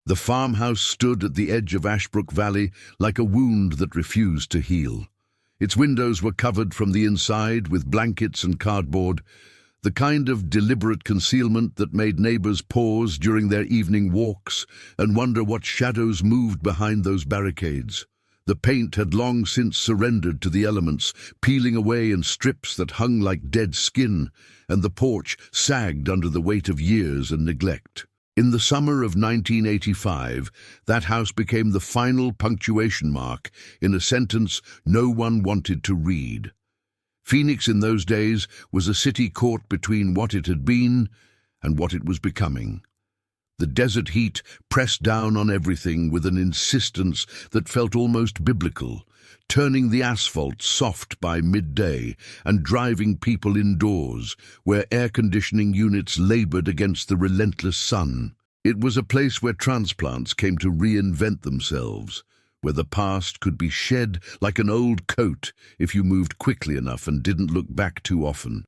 The farmhouse stood at the edge of Ashbrook Valley like a wound that refused to heal. Its windows were covered from the inside with blankets and cardboard, the kind of deliberate concealment that made neighbors pause during their evening walks and wonder what shadows moved behind those barricades. The paint had long since surrendered to the elements, peeling away in strips that hung like dead skin, and the porch sagged under the weight of years and neglect. In the summer of 1985, that house became the final punctuation mark in a sentence no one wanted to read. Phoenix in those days was a city caught between what it had been and what it was becoming. The desert heat pressed down on everything with an insistence that felt almost biblical, turning the asphalt soft by midday and driving people indoors, where air conditioning units labored against the relentless sun. It was a place where transplants came to reinvent themselves, where the past could be shed like an old coat if you moved quickly enough and didn't look back too often.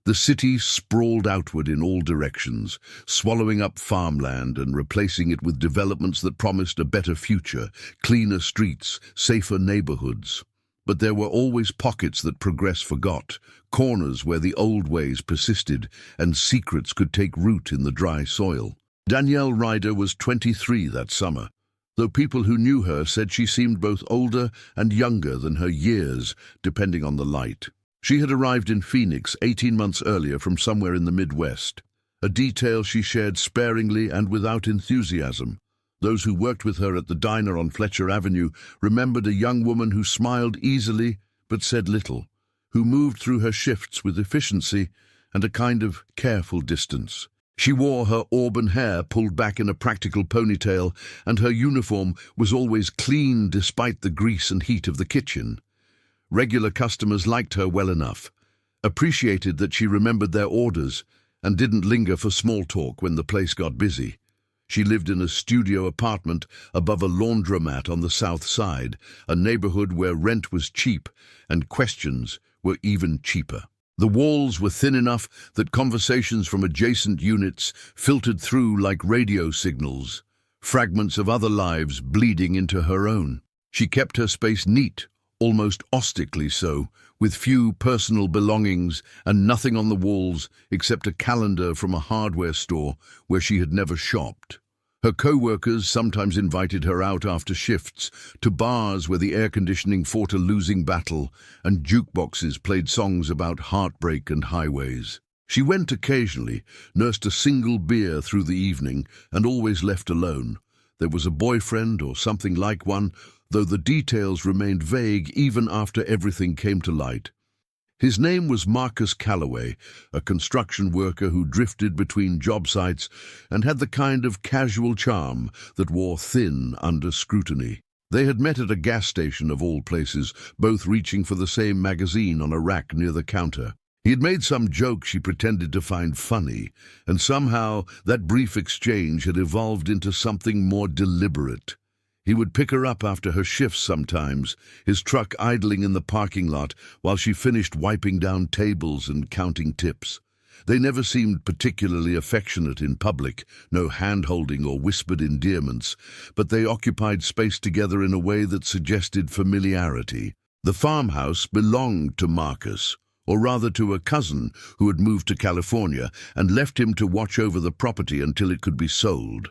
The city sprawled outward in all directions, swallowing up farmland and replacing it with developments that promised a better future, cleaner streets, safer neighborhoods. But there were always pockets that progress forgot, corners where the old ways persisted and secrets could take root in the dry soil. Danielle Ryder was 23 that summer, though people who knew her said she seemed both older and younger than her years, depending on the light. She had arrived in Phoenix 18 months earlier from somewhere in the Midwest, a detail she shared sparingly and without enthusiasm. Those who worked with her at the diner on Fletcher Avenue remembered a young woman who smiled easily but said little, who moved through her shifts with efficiency and a kind of careful distance. She wore her auburn hair pulled back in a practical ponytail, and her uniform was always clean despite the grease and heat of the kitchen. Regular customers liked her well enough, appreciated that she remembered their orders, and didn't linger for small talk when the place got busy. She lived in a studio apartment above a laundromat on the South Side, a neighborhood where rent was cheap and questions were even cheaper. The walls were thin enough that conversations from adjacent units filtered through like radio signals, fragments of other lives bleeding into her own. She kept her space neat, almost austically so, with few personal belongings and nothing on the walls except a calendar from a hardware store where she had never shopped. Her co-workers sometimes invited her out after shifts to bars where the air conditioning fought a losing battle and jukeboxes played songs about heartbreak and highways. She went occasionally, nursed a single beer through the evening, and always left alone. There was a boyfriend or something like one, though the details remained vague even after everything came to light. His name was Marcus Calloway, a construction worker who drifted between job sites and had the kind of casual charm that wore thin under scrutiny. They had met at a gas station of all places, both reaching for the same magazine on a rack near the counter. He had made some joke she pretended to find funny, and somehow that brief exchange had evolved into something more deliberate. He would pick her up after her shifts sometimes, his truck idling in the parking lot while she finished wiping down tables and counting tips. They never seemed particularly affectionate in public, no hand-holding or whispered endearments, but they occupied space together in a way that suggested familiarity. The farmhouse belonged to Marcus, or rather to a cousin who had moved to California and left him to watch over the property until it could be sold.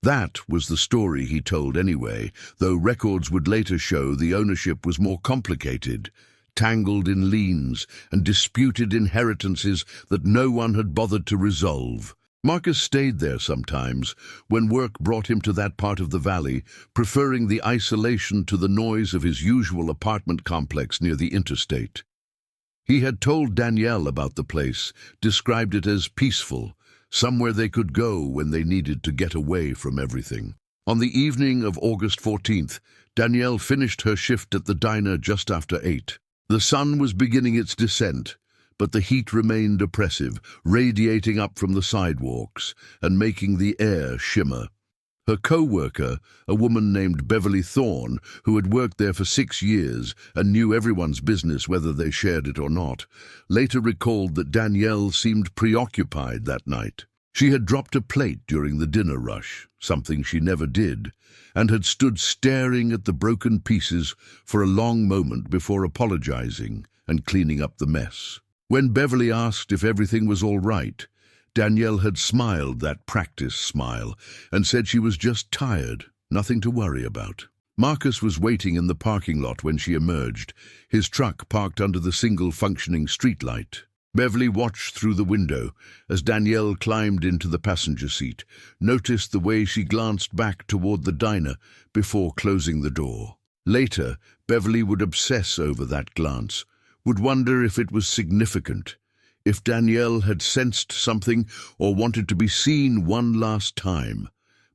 That was the story he told anyway, though records would later show the ownership was more complicated, tangled in liens and disputed inheritances that no one had bothered to resolve. Marcus stayed there sometimes, when work brought him to that part of the valley, preferring the isolation to the noise of his usual apartment complex near the interstate. He had told Danielle about the place, described it as peaceful, somewhere they could go when they needed to get away from everything. On the evening of August 14th, Danielle finished her shift at the diner just after 8. The sun was beginning its descent, but the heat remained oppressive, radiating up from the sidewalks and making the air shimmer. Her co-worker, a woman named Beverly Thorne, who had worked there for 6 years and knew everyone's business whether they shared it or not, later recalled that Danielle seemed preoccupied that night. She had dropped a plate during the dinner rush, something she never did, and had stood staring at the broken pieces for a long moment before apologizing and cleaning up the mess. When Beverly asked if everything was all right, Danielle had smiled that practice smile and said she was just tired, nothing to worry about. Marcus was waiting in the parking lot when she emerged, his truck parked under the single functioning streetlight. Beverly watched through the window as Danielle climbed into the passenger seat, noticed the way she glanced back toward the diner before closing the door. Later, Beverly would obsess over that glance, would wonder if it was significant, if Danielle had sensed something or wanted to be seen one last time.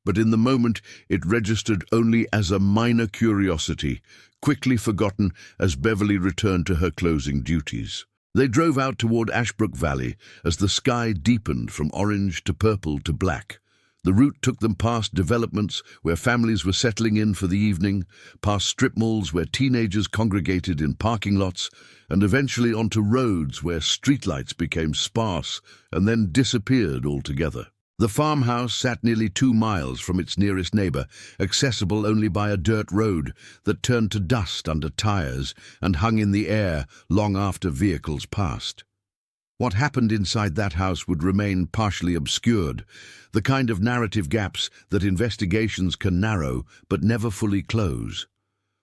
But in the moment it registered only as a minor curiosity, quickly forgotten as Beverly returned to her closing duties. They drove out toward Ashbrook Valley as the sky deepened from orange to purple to black. The route took them past developments where families were settling in for the evening, past strip malls where teenagers congregated in parking lots, and eventually onto roads where streetlights became sparse and then disappeared altogether. The farmhouse sat nearly 2 miles from its nearest neighbor, accessible only by a dirt road that turned to dust under tires and hung in the air long after vehicles passed. What happened inside that house would remain partially obscured, the kind of narrative gaps that investigations can narrow but never fully close.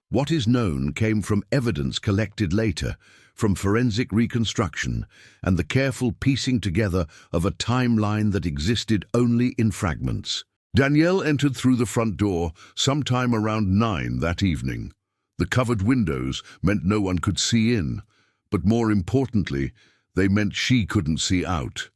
What is known came from evidence collected later, from forensic reconstruction and the careful piecing together of a timeline that existed only in fragments. Danielle entered through the front door sometime around 9 that evening. The covered windows meant no one could see in, but more importantly, they meant she couldn't see out.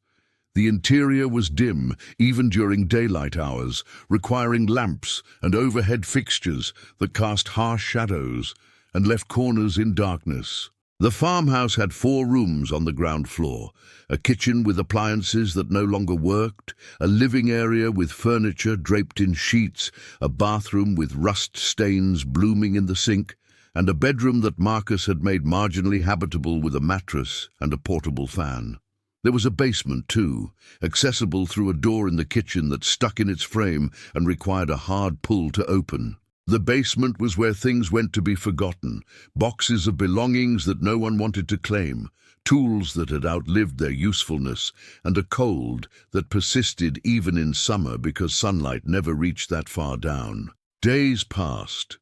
The interior was dim, even during daylight hours, requiring lamps and overhead fixtures that cast harsh shadows and left corners in darkness. The farmhouse had 4 rooms on the ground floor, a kitchen with appliances that no longer worked, a living area with furniture draped in sheets, a bathroom with rust stains blooming in the sink, and a bedroom that Marcus had made marginally habitable with a mattress and a portable fan. There was a basement, too, accessible through a door in the kitchen that stuck in its frame and required a hard pull to open. The basement was where things went to be forgotten, boxes of belongings that no one wanted to claim, tools that had outlived their usefulness, and a cold that persisted even in summer because sunlight never reached that far down. Days passed.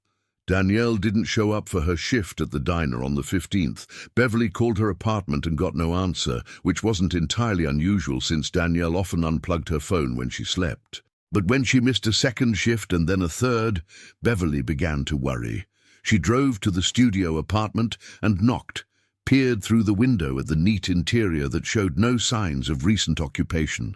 Danielle didn't show up for her shift at the diner on the 15th. Beverly called her apartment and got no answer, which wasn't entirely unusual since Danielle often unplugged her phone when she slept. But when she missed a second shift and then a third, Beverly began to worry. She drove to the studio apartment and knocked, peered through the window at the neat interior that showed no signs of recent occupation.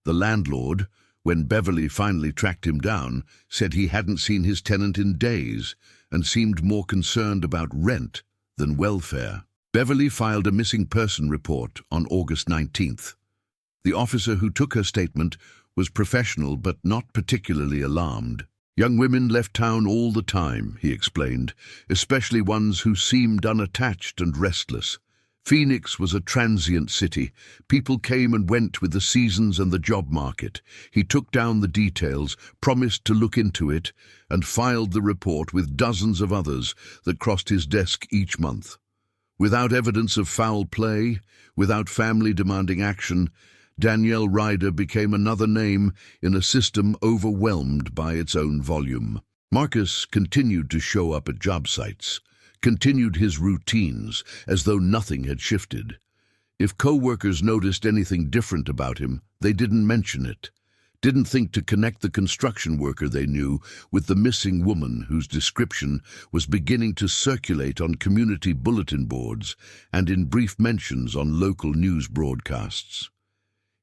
The landlord, when Beverly finally tracked him down, said he hadn't seen his tenant in days and seemed more concerned about rent than welfare. Beverly filed a missing person report on August 19th. The officer who took her statement was professional but not particularly alarmed. Young women left town all the time, he explained, especially ones who seemed unattached and restless. Phoenix was a transient city. People came and went with the seasons and the job market. He took down the details, promised to look into it, and filed the report with dozens of others that crossed his desk each month. Without evidence of foul play, without family demanding action, Danielle Ryder became another name in a system overwhelmed by its own volume. Marcus continued to show up at job sites, continued his routines as though nothing had shifted. If co-workers noticed anything different about him, they didn't mention it, didn't think to connect the construction worker they knew with the missing woman whose description was beginning to circulate on community bulletin boards and in brief mentions on local news broadcasts.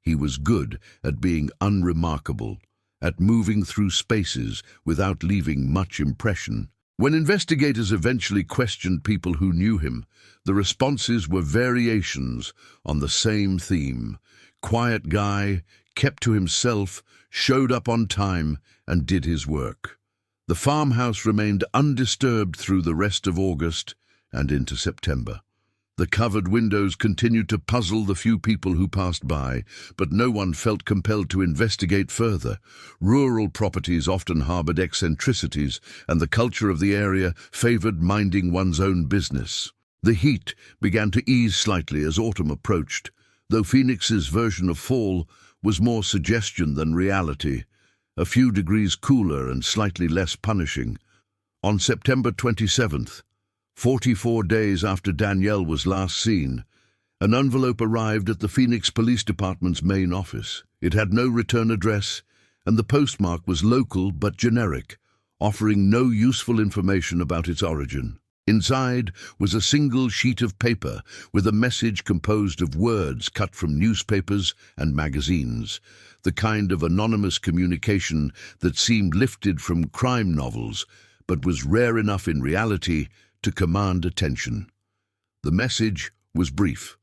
He was good at being unremarkable, at moving through spaces without leaving much impression. When investigators eventually questioned people who knew him, the responses were variations on the same theme. Quiet guy, kept to himself, showed up on time, and did his work. The farmhouse remained undisturbed through the rest of August and into September. The covered windows continued to puzzle the few people who passed by, but no one felt compelled to investigate further. Rural properties often harbored eccentricities, and the culture of the area favored minding one's own business. The heat began to ease slightly as autumn approached, though Phoenix's version of fall was more suggestion than reality, a few degrees cooler and slightly less punishing. On September 27th, 44 days after Danielle was last seen, an envelope arrived at the Phoenix Police Department's main office. It had no return address, and the postmark was local but generic, offering no useful information about its origin. Inside was a single sheet of paper with a message composed of words cut from newspapers and magazines, the kind of anonymous communication that seemed lifted from crime novels but was rare enough in reality to command attention. The message was brief.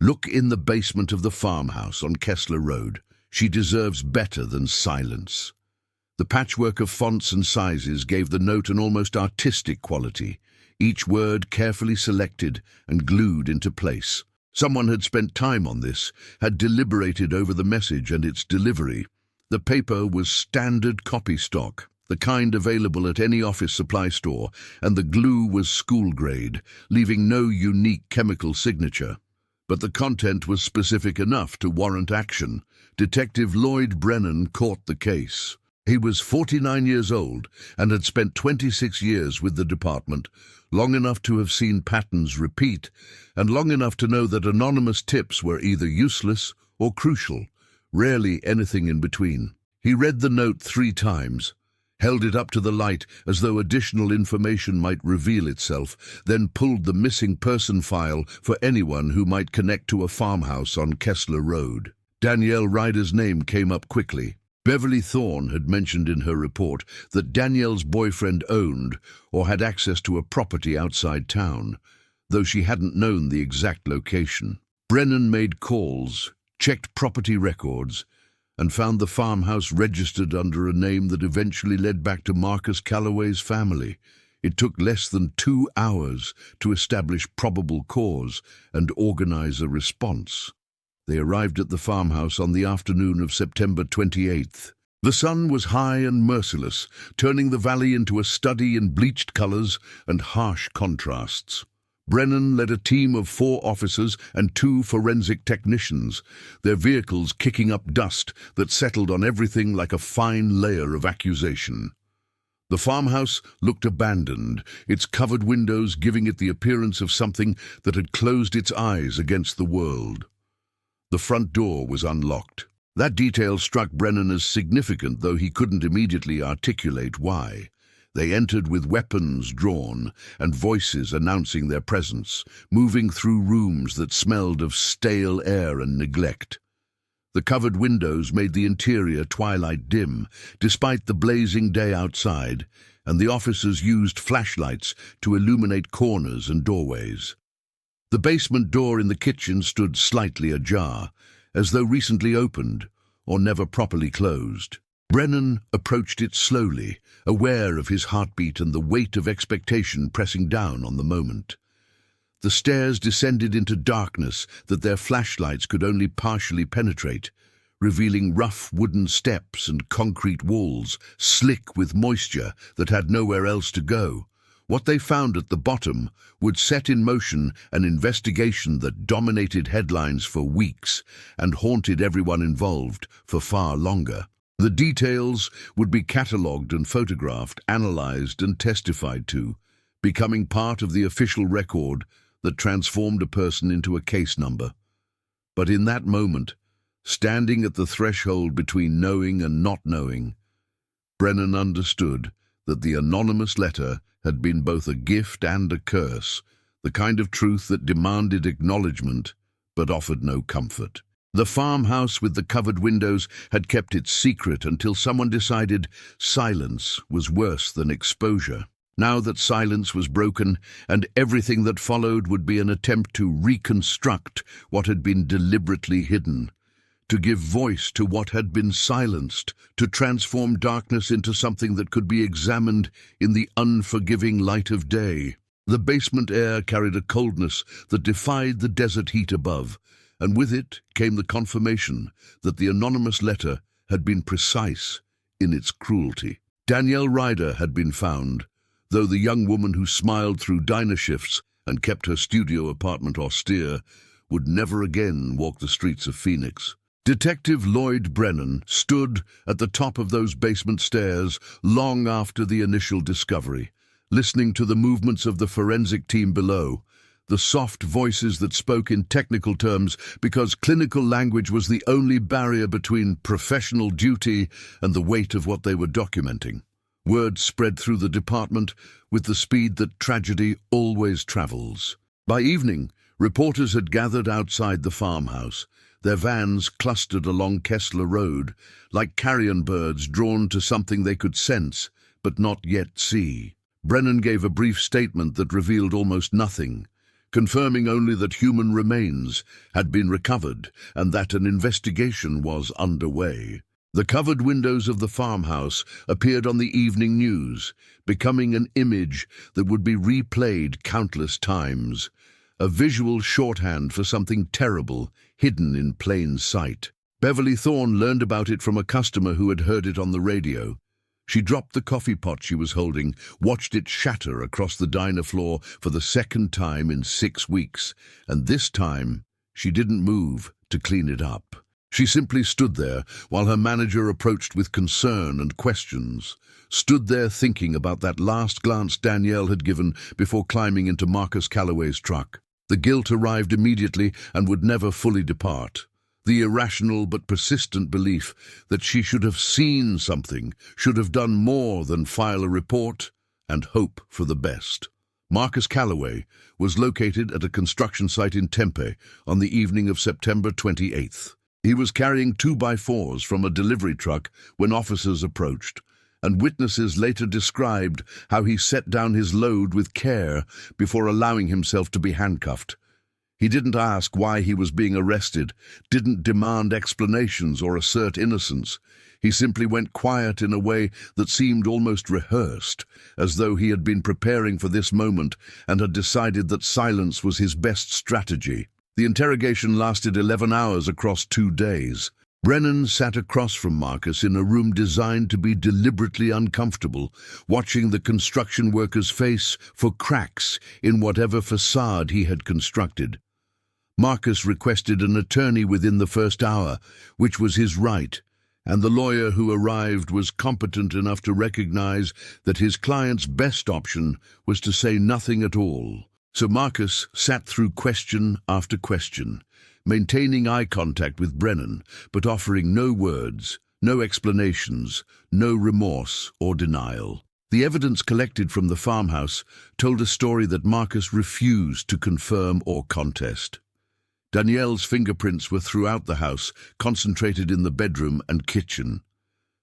"Look in the basement of the farmhouse on Kessler Road. She deserves better than silence." The patchwork of fonts and sizes gave the note an almost artistic quality, each word carefully selected and glued into place. Someone had spent time on this, had deliberated over the message and its delivery. The paper was standard copy stock, the kind available at any office supply store, and the glue was school grade, leaving no unique chemical signature. But the content was specific enough to warrant action. Detective Lloyd Brennan caught the case. He was 49 years old and had spent 26 years with the department, long enough to have seen patterns repeat, and long enough to know that anonymous tips were either useless or crucial, rarely anything in between. He read the note 3 times, held it up to the light as though additional information might reveal itself, then pulled the missing person file for anyone who might connect to a farmhouse on Kessler Road. Danielle Ryder's name came up quickly. Beverly Thorne had mentioned in her report that Danielle's boyfriend owned or had access to a property outside town, though she hadn't known the exact location. Brennan made calls, checked property records, and found the farmhouse registered under a name that eventually led back to Marcus Calloway's family. It took less than 2 hours to establish probable cause and organize a response. They arrived at the farmhouse on the afternoon of September 28th. The sun was high and merciless, turning the valley into a study in bleached colors and harsh contrasts. Brennan led a team of 4 officers and 2 forensic technicians, their vehicles kicking up dust that settled on everything like a fine layer of accusation. The farmhouse looked abandoned, its covered windows giving it the appearance of something that had closed its eyes against the world. The front door was unlocked. That detail struck Brennan as significant, though he couldn't immediately articulate why. They entered with weapons drawn and voices announcing their presence, moving through rooms that smelled of stale air and neglect. The covered windows made the interior twilight dim, despite the blazing day outside, and the officers used flashlights to illuminate corners and doorways. The basement door in the kitchen stood slightly ajar, as though recently opened or never properly closed. Brennan approached it slowly, aware of his heartbeat and the weight of expectation pressing down on the moment. The stairs descended into darkness that their flashlights could only partially penetrate, revealing rough wooden steps and concrete walls, slick with moisture that had nowhere else to go. What they found at the bottom would set in motion an investigation that dominated headlines for weeks and haunted everyone involved for far longer. The details would be catalogued and photographed, analyzed and testified to, becoming part of the official record that transformed a person into a case number. But in that moment, standing at the threshold between knowing and not knowing, Brennan understood that the anonymous letter had been both a gift and a curse, the kind of truth that demanded acknowledgement but offered no comfort. The farmhouse with the covered windows had kept its secret until someone decided silence was worse than exposure. Now that silence was broken, and everything that followed would be an attempt to reconstruct what had been deliberately hidden, to give voice to what had been silenced, to transform darkness into something that could be examined in the unforgiving light of day. The basement air carried a coldness that defied the desert heat above, and with it came the confirmation that the anonymous letter had been precise in its cruelty. Danielle Ryder had been found, though the young woman who smiled through diner shifts and kept her studio apartment austere would never again walk the streets of Phoenix. Detective Lloyd Brennan stood at the top of those basement stairs long after the initial discovery, listening to the movements of the forensic team below, the soft voices that spoke in technical terms because clinical language was the only barrier between professional duty and the weight of what they were documenting. Word spread through the department with the speed that tragedy always travels. By evening, reporters had gathered outside the farmhouse, their vans clustered along Kessler Road, like carrion birds drawn to something they could sense, but not yet see. Brennan gave a brief statement that revealed almost nothing, confirming only that human remains had been recovered and that an investigation was underway. The covered windows of the farmhouse appeared on the evening news, becoming an image that would be replayed countless times, a visual shorthand for something terrible hidden in plain sight. Beverly Thorne learned about it from a customer who had heard it on the radio. She dropped the coffee pot she was holding, watched it shatter across the diner floor for the second time in 6 weeks, and this time she didn't move to clean it up. She simply stood there while her manager approached with concern and questions, stood there thinking about that last glance Danielle had given before climbing into Marcus Calloway's truck. The guilt arrived immediately and would never fully depart. The irrational but persistent belief that she should have seen something, should have done more than file a report and hope for the best. Marcus Calloway was located at a construction site in Tempe on the evening of September 28th. He was carrying 2x4s from a delivery truck when officers approached, and witnesses later described how he set down his load with care before allowing himself to be handcuffed. He didn't ask why he was being arrested, didn't demand explanations or assert innocence. He simply went quiet in a way that seemed almost rehearsed, as though he had been preparing for this moment and had decided that silence was his best strategy. The interrogation lasted 11 hours across 2 days. Brennan sat across from Marcus in a room designed to be deliberately uncomfortable, watching the construction worker's face for cracks in whatever facade he had constructed. Marcus requested an attorney within the first hour, which was his right, and the lawyer who arrived was competent enough to recognize that his client's best option was to say nothing at all. So Marcus sat through question after question, maintaining eye contact with Brennan, but offering no words, no explanations, no remorse or denial. The evidence collected from the farmhouse told a story that Marcus refused to confirm or contest. Danielle's fingerprints were throughout the house, concentrated in the bedroom and kitchen.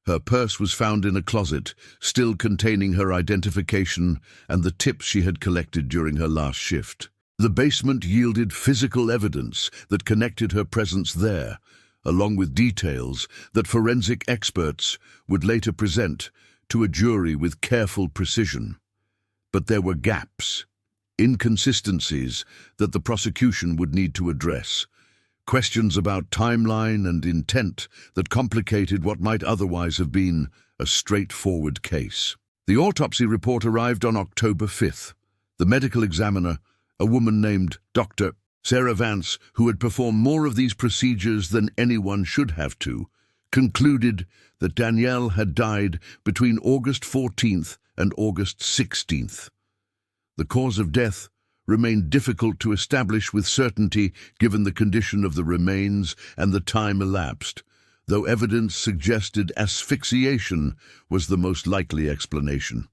Her purse was found in a closet, still containing her identification and the tips she had collected during her last shift. The basement yielded physical evidence that connected her presence there, along with details that forensic experts would later present to a jury with careful precision. But there were gaps, inconsistencies that the prosecution would need to address, questions about timeline and intent that complicated what might otherwise have been a straightforward case. The autopsy report arrived on October 5th. The medical examiner, a woman named Dr. Sarah Vance, who had performed more of these procedures than anyone should have to, concluded that Danielle had died between August 14th and August 16th. The cause of death remained difficult to establish with certainty given the condition of the remains and the time elapsed, though evidence suggested asphyxiation was the most likely explanation.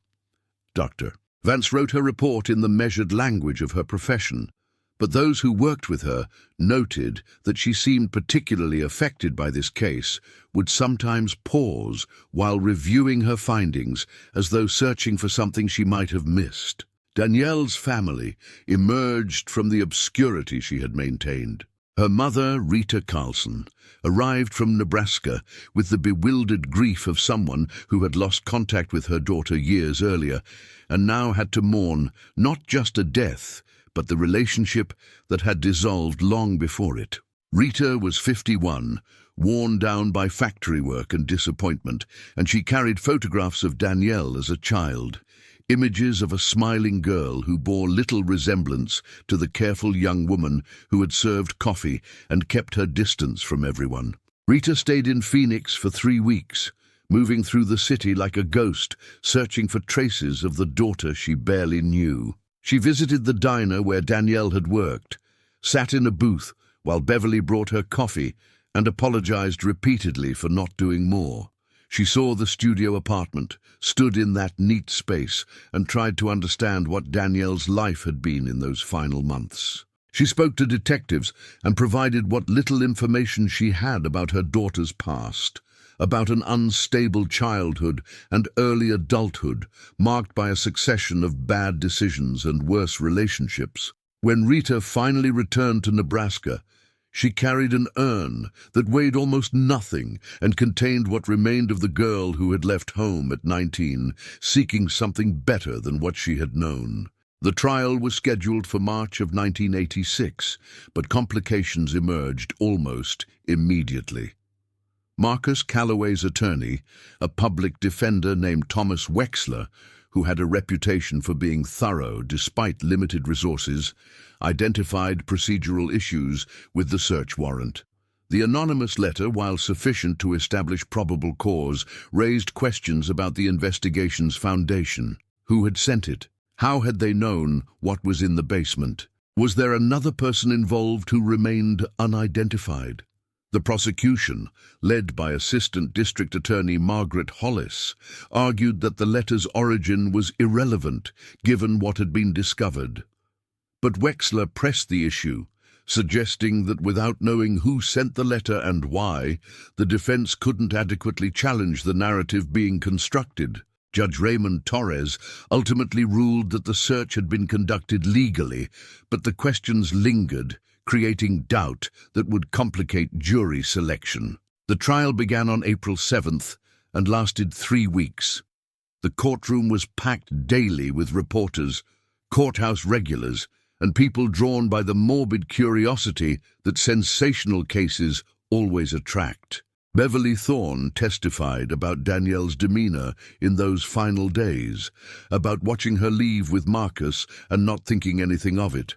Dr. Vance wrote her report in the measured language of her profession, but those who worked with her noted that she seemed particularly affected by this case, would sometimes pause while reviewing her findings as though searching for something she might have missed. Danielle's family emerged from the obscurity she had maintained. Her mother, Rita Carlson, arrived from Nebraska with the bewildered grief of someone who had lost contact with her daughter years earlier and now had to mourn not just a death, but the relationship that had dissolved long before it. Rita was 51, worn down by factory work and disappointment, and she carried photographs of Danielle as a child, images of a smiling girl who bore little resemblance to the careful young woman who had served coffee and kept her distance from everyone. Rita stayed in Phoenix for 3 weeks, moving through the city like a ghost, searching for traces of the daughter she barely knew. She visited the diner where Danielle had worked, sat in a booth while Beverly brought her coffee, and apologized repeatedly for not doing more. She saw the studio apartment, stood in that neat space, and tried to understand what Danielle's life had been in those final months. She spoke to detectives and provided what little information she had about her daughter's past, about an unstable childhood and early adulthood marked by a succession of bad decisions and worse relationships. When Rita finally returned to Nebraska, she carried an urn that weighed almost nothing and contained what remained of the girl who had left home at 19, seeking something better than what she had known. The trial was scheduled for March of 1986, but complications emerged almost immediately. Marcus Calloway's attorney, a public defender named Thomas Wexler, who had a reputation for being thorough despite limited resources, identified procedural issues with the search warrant. The anonymous letter, while sufficient to establish probable cause, raised questions about the investigation's foundation. Who had sent it? How had they known what was in the basement? Was there another person involved who remained unidentified? The prosecution, led by Assistant District Attorney Margaret Hollis, argued that the letter's origin was irrelevant given what had been discovered. But Wexler pressed the issue, suggesting that without knowing who sent the letter and why, the defense couldn't adequately challenge the narrative being constructed. Judge Raymond Torres ultimately ruled that the search had been conducted legally, but the questions lingered, creating doubt that would complicate jury selection. The trial began on April 7th and lasted 3 weeks. The courtroom was packed daily with reporters, courthouse regulars, and people drawn by the morbid curiosity that sensational cases always attract. Beverly Thorne testified about Danielle's demeanor in those final days, about watching her leave with Marcus and not thinking anything of it.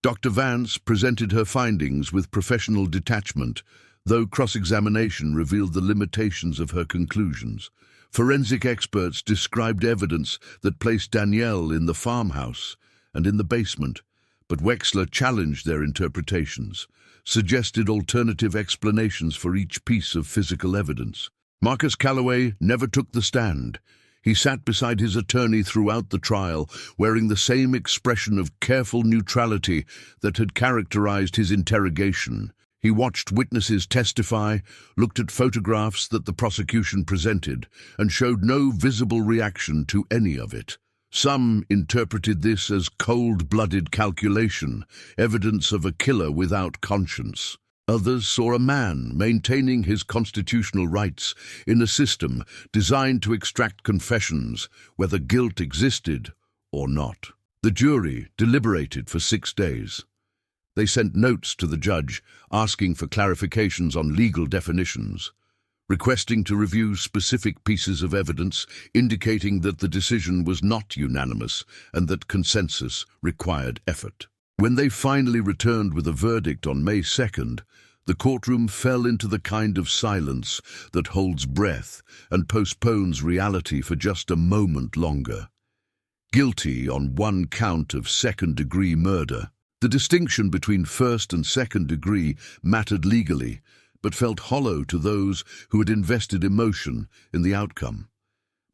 Dr. Vance presented her findings with professional detachment, though cross-examination revealed the limitations of her conclusions. Forensic experts described evidence that placed Danielle in the farmhouse and in the basement, but Wexler challenged their interpretations, suggested alternative explanations for each piece of physical evidence. Marcus Calloway never took the stand. He sat beside his attorney throughout the trial, wearing the same expression of careful neutrality that had characterized his interrogation. He watched witnesses testify, looked at photographs that the prosecution presented, and showed no visible reaction to any of it. Some interpreted this as cold-blooded calculation, evidence of a killer without conscience. Others saw a man maintaining his constitutional rights in a system designed to extract confessions, whether guilt existed or not. The jury deliberated for 6 days. They sent notes to the judge asking for clarifications on legal definitions, requesting to review specific pieces of evidence indicating that the decision was not unanimous and that consensus required effort. When they finally returned with a verdict on May 2nd, the courtroom fell into the kind of silence that holds breath and postpones reality for just a moment longer. Guilty on 1 count of second-degree murder. The distinction between first and second degree mattered legally, but felt hollow to those who had invested emotion in the outcome.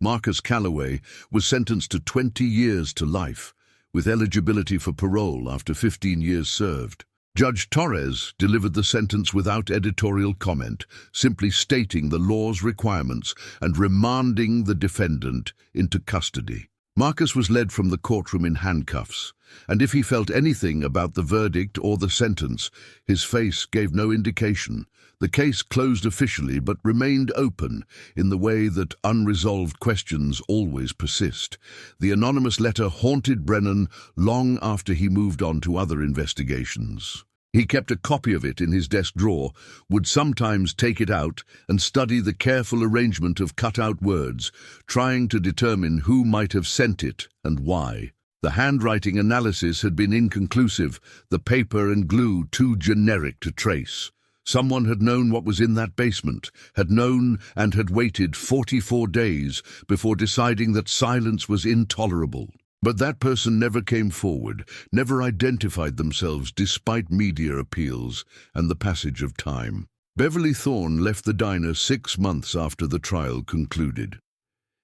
Marcus Calloway was sentenced to 20 years to life, with eligibility for parole after 15 years served. Judge Torres delivered the sentence without editorial comment, simply stating the law's requirements and remanding the defendant into custody. Marcus was led from the courtroom in handcuffs, and if he felt anything about the verdict or the sentence, his face gave no indication. The case closed officially but remained open in the way that unresolved questions always persist. The anonymous letter haunted Brennan long after he moved on to other investigations. He kept a copy of it in his desk drawer, would sometimes take it out and study the careful arrangement of cut-out words, trying to determine who might have sent it and why. The handwriting analysis had been inconclusive, the paper and glue too generic to trace. Someone had known what was in that basement, had known and had waited 44 days before deciding that silence was intolerable. But that person never came forward, never identified themselves despite media appeals and the passage of time. Beverly Thorne left the diner 6 months after the trial concluded.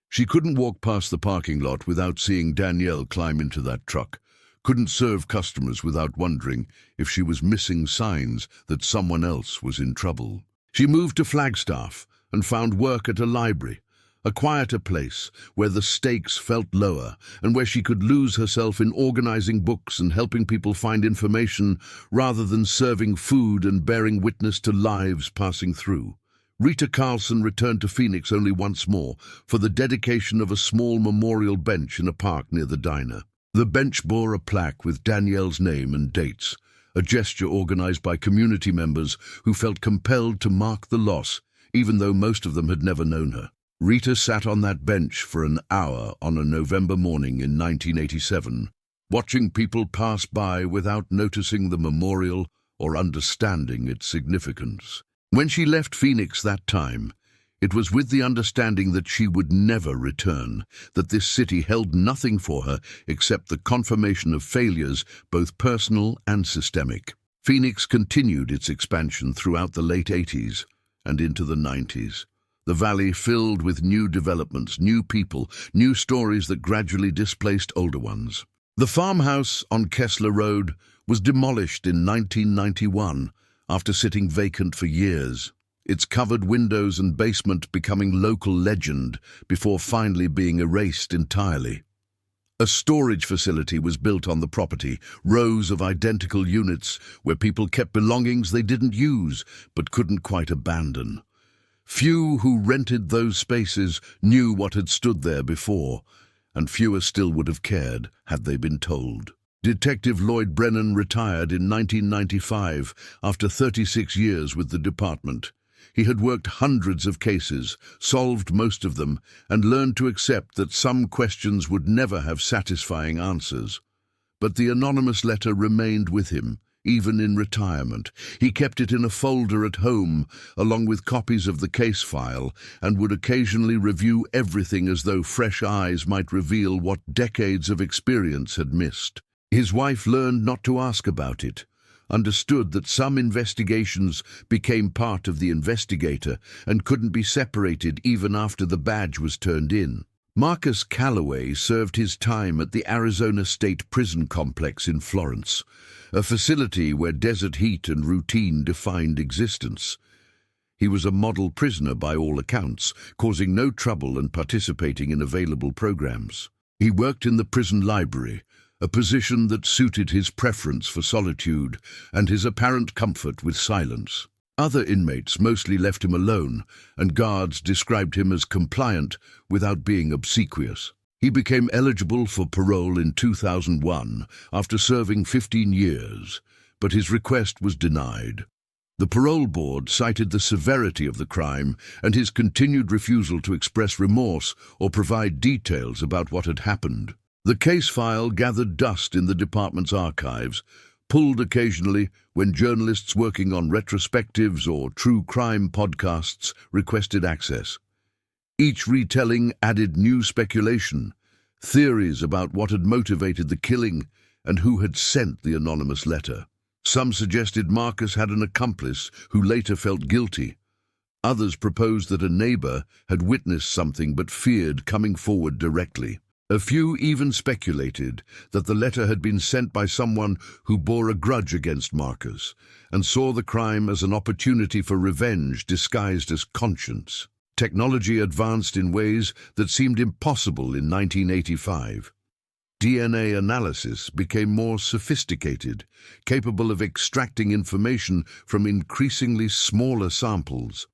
She couldn't walk past the parking lot without seeing Danielle climb into that truck, couldn't serve customers without wondering if she was missing signs that someone else was in trouble. She moved to Flagstaff and found work at a library, a quieter place where the stakes felt lower and where she could lose herself in organizing books and helping people find information rather than serving food and bearing witness to lives passing through. Rita Carlson returned to Phoenix only once more for the dedication of a small memorial bench in a park near the diner. The bench bore a plaque with Danielle's name and dates, a gesture organized by community members who felt compelled to mark the loss, even though most of them had never known her. Rita sat on that bench for an hour on a November morning in 1987, watching people pass by without noticing the memorial or understanding its significance. When she left Phoenix that time, it was with the understanding that she would never return, that this city held nothing for her except the confirmation of failures, both personal and systemic. Phoenix continued its expansion throughout the late 80s and into the 90s. The valley filled with new developments, new people, new stories that gradually displaced older ones. The farmhouse on Kessler Road was demolished in 1991 after sitting vacant for years, its covered windows and basement becoming local legend before finally being erased entirely. A storage facility was built on the property, rows of identical units where people kept belongings they didn't use but couldn't quite abandon. Few who rented those spaces knew what had stood there before, and fewer still would have cared had they been told. Detective Lloyd Brennan retired in 1995 after 36 years with the department. He had worked hundreds of cases, solved most of them, and learned to accept that some questions would never have satisfying answers. But the anonymous letter remained with him, even in retirement. He kept it in a folder at home, along with copies of the case file, and would occasionally review everything as though fresh eyes might reveal what decades of experience had missed. His wife learned not to ask about it, understood that some investigations became part of the investigator and couldn't be separated even after the badge was turned in. Marcus Calloway served his time at the Arizona State Prison Complex in Florence, a facility where desert heat and routine defined existence. He was a model prisoner by all accounts, causing no trouble and participating in available programs. He worked in the prison library, a position that suited his preference for solitude and his apparent comfort with silence. Other inmates mostly left him alone, and guards described him as compliant without being obsequious. He became eligible for parole in 2001 after serving 15 years, but his request was denied. The parole board cited the severity of the crime and his continued refusal to express remorse or provide details about what had happened. The case file gathered dust in the department's archives, pulled occasionally when journalists working on retrospectives or true crime podcasts requested access. Each retelling added new speculation, theories about what had motivated the killing and who had sent the anonymous letter. Some suggested Marcus had an accomplice who later felt guilty. Others proposed that a neighbor had witnessed something but feared coming forward directly. A few even speculated that the letter had been sent by someone who bore a grudge against Marcus and saw the crime as an opportunity for revenge disguised as conscience. Technology advanced in ways that seemed impossible in 1985. DNA analysis became more sophisticated, capable of extracting information from increasingly smaller samples.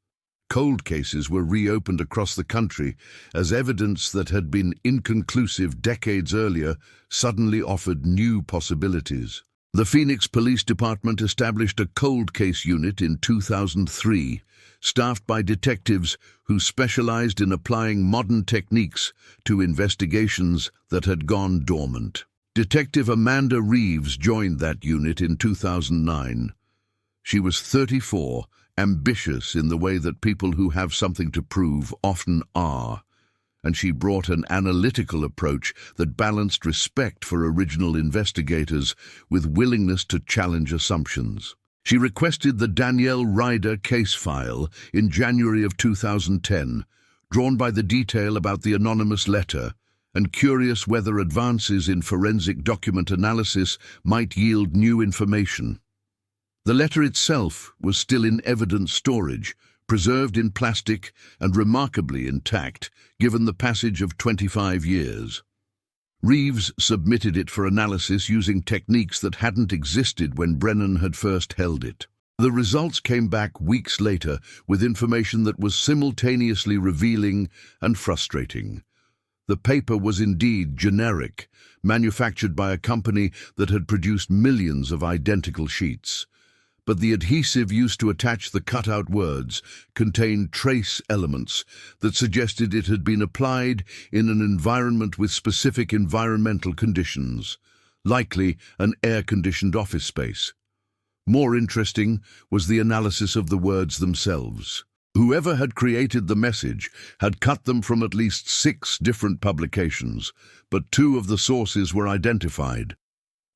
Cold cases were reopened across the country as evidence that had been inconclusive decades earlier suddenly offered new possibilities. The Phoenix Police Department established a cold case unit in 2003, staffed by detectives who specialized in applying modern techniques to investigations that had gone dormant. Detective Amanda Reeves joined that unit in 2009. She was 34, ambitious in the way that people who have something to prove often are, and she brought an analytical approach that balanced respect for original investigators with willingness to challenge assumptions. She requested the Danielle Ryder case file in January of 2010, drawn by the detail about the anonymous letter, and curious whether advances in forensic document analysis might yield new information. The letter itself was still in evidence storage, preserved in plastic and remarkably intact, given the passage of 25 years. Reeves submitted it for analysis using techniques that hadn't existed when Brennan had first held it. The results came back weeks later with information that was simultaneously revealing and frustrating. The paper was indeed generic, manufactured by a company that had produced millions of identical sheets. But the adhesive used to attach the cut-out words contained trace elements that suggested it had been applied in an environment with specific environmental conditions, likely an air-conditioned office space. More interesting was the analysis of the words themselves. Whoever had created the message had cut them from at least 6 different publications, but 2 of the sources were identified.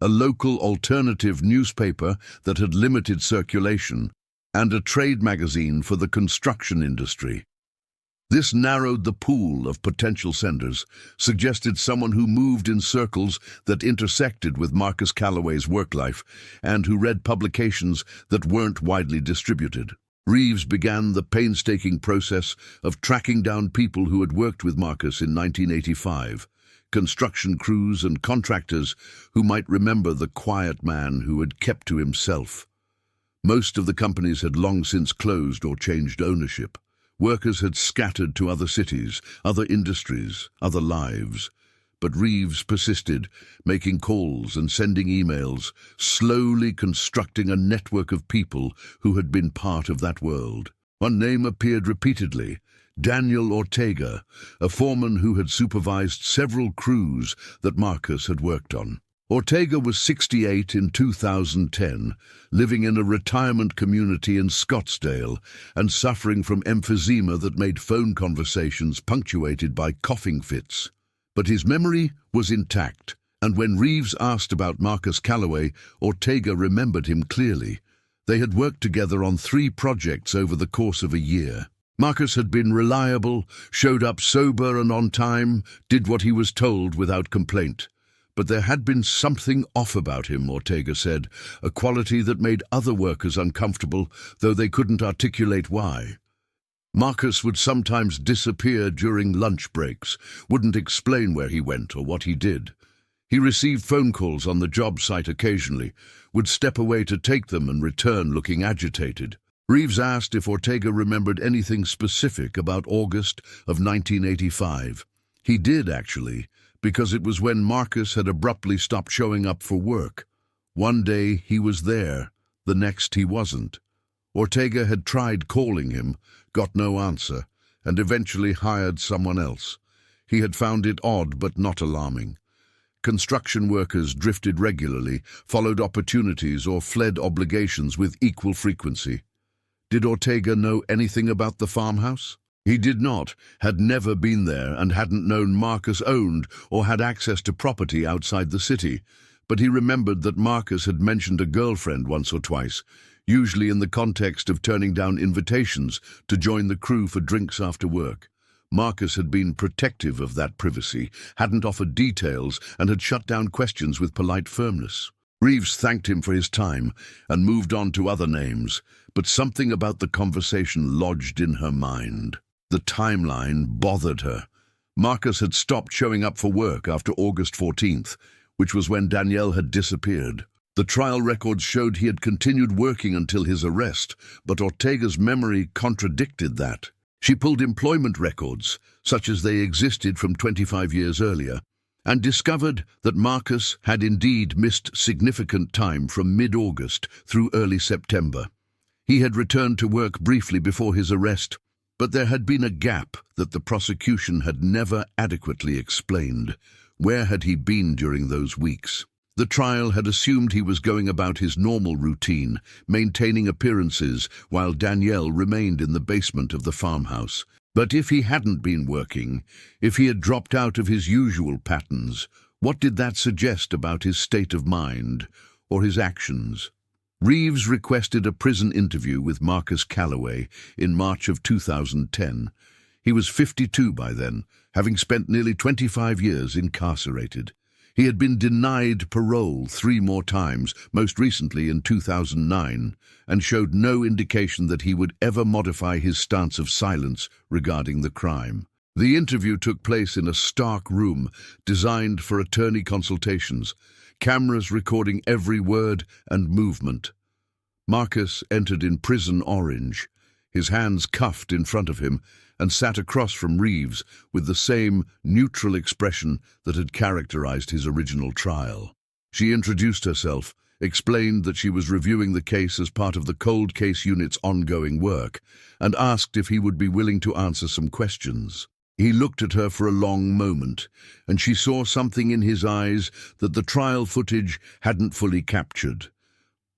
A local alternative newspaper that had limited circulation, and a trade magazine for the construction industry. This narrowed the pool of potential senders, suggested someone who moved in circles that intersected with Marcus Calloway's work life, and who read publications that weren't widely distributed. Reeves began the painstaking process of tracking down people who had worked with Marcus in 1985. Construction crews and contractors who might remember the quiet man who had kept to himself. Most of the companies had long since closed or changed ownership. Workers had scattered to other cities, other industries, other lives. But Reeves persisted, making calls and sending emails, slowly constructing a network of people who had been part of that world. One name appeared repeatedly: Daniel Ortega, a foreman who had supervised several crews that Marcus had worked on. Ortega was 68 in 2010, living in a retirement community in Scottsdale and suffering from emphysema that made phone conversations punctuated by coughing fits. But his memory was intact, and when Reeves asked about Marcus Calloway, Ortega remembered him clearly. They had worked together on 3 projects over the course of a year. Marcus had been reliable, showed up sober and on time, did what he was told without complaint. But there had been something off about him, Ortega said, a quality that made other workers uncomfortable, though they couldn't articulate why. Marcus would sometimes disappear during lunch breaks, wouldn't explain where he went or what he did. He received phone calls on the job site occasionally, would step away to take them and return looking agitated. Reeves asked if Ortega remembered anything specific about August of 1985. He did, actually, because it was when Marcus had abruptly stopped showing up for work. One day he was there, the next he wasn't. Ortega had tried calling him, got no answer, and eventually hired someone else. He had found it odd but not alarming. Construction workers drifted regularly, followed opportunities or fled obligations with equal frequency. Did Ortega know anything about the farmhouse? He did not, had never been there, and hadn't known Marcus owned or had access to property outside the city. But he remembered that Marcus had mentioned a girlfriend once or twice, usually in the context of turning down invitations to join the crew for drinks after work. Marcus had been protective of that privacy, hadn't offered details, and had shut down questions with polite firmness. Reeves thanked him for his time and moved on to other names, but something about the conversation lodged in her mind. The timeline bothered her. Marcus had stopped showing up for work after August 14th, which was when Danielle had disappeared. The trial records showed he had continued working until his arrest, but Ortega's memory contradicted that. She pulled employment records, such as they existed from 25 years earlier, and discovered that Marcus had indeed missed significant time from mid-August through early September. He had returned to work briefly before his arrest, but there had been a gap that the prosecution had never adequately explained. Where had he been during those weeks? The trial had assumed he was going about his normal routine, maintaining appearances while Danielle remained in the basement of the farmhouse. But if he hadn't been working, if he had dropped out of his usual patterns, what did that suggest about his state of mind or his actions? Reeves requested a prison interview with Marcus Calloway in March of 2010. He was 52 by then, having spent nearly 25 years incarcerated. He had been denied parole 3 more times, most recently in 2009, and showed no indication that he would ever modify his stance of silence regarding the crime. The interview took place in a stark room designed for attorney consultations, cameras recording every word and movement. Marcus entered in prison orange, his hands cuffed in front of him, and sat across from Reeves with the same neutral expression that had characterized his original trial. She introduced herself, explained that she was reviewing the case as part of the cold case unit's ongoing work, and asked if he would be willing to answer some questions. He looked at her for a long moment, and she saw something in his eyes that the trial footage hadn't fully captured.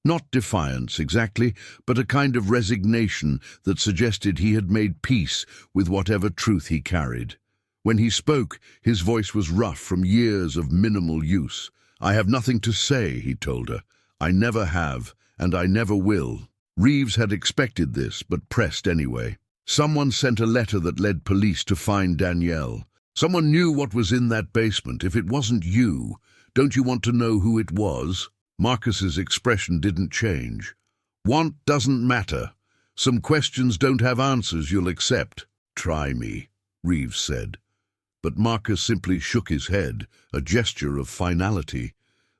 Not defiance exactly, but a kind of resignation that suggested he had made peace with whatever truth he carried. When he spoke, his voice was rough from years of minimal use. "I have nothing to say," he told her. "I never have, and I never will." Reeves had expected this, but pressed anyway. "Someone sent a letter that led police to find Danielle. Someone knew what was in that basement. If it wasn't you, don't you want to know who it was?" Marcus's expression didn't change. "Want doesn't matter. Some questions don't have answers you'll accept." "Try me," Reeves said. But Marcus simply shook his head, a gesture of finality.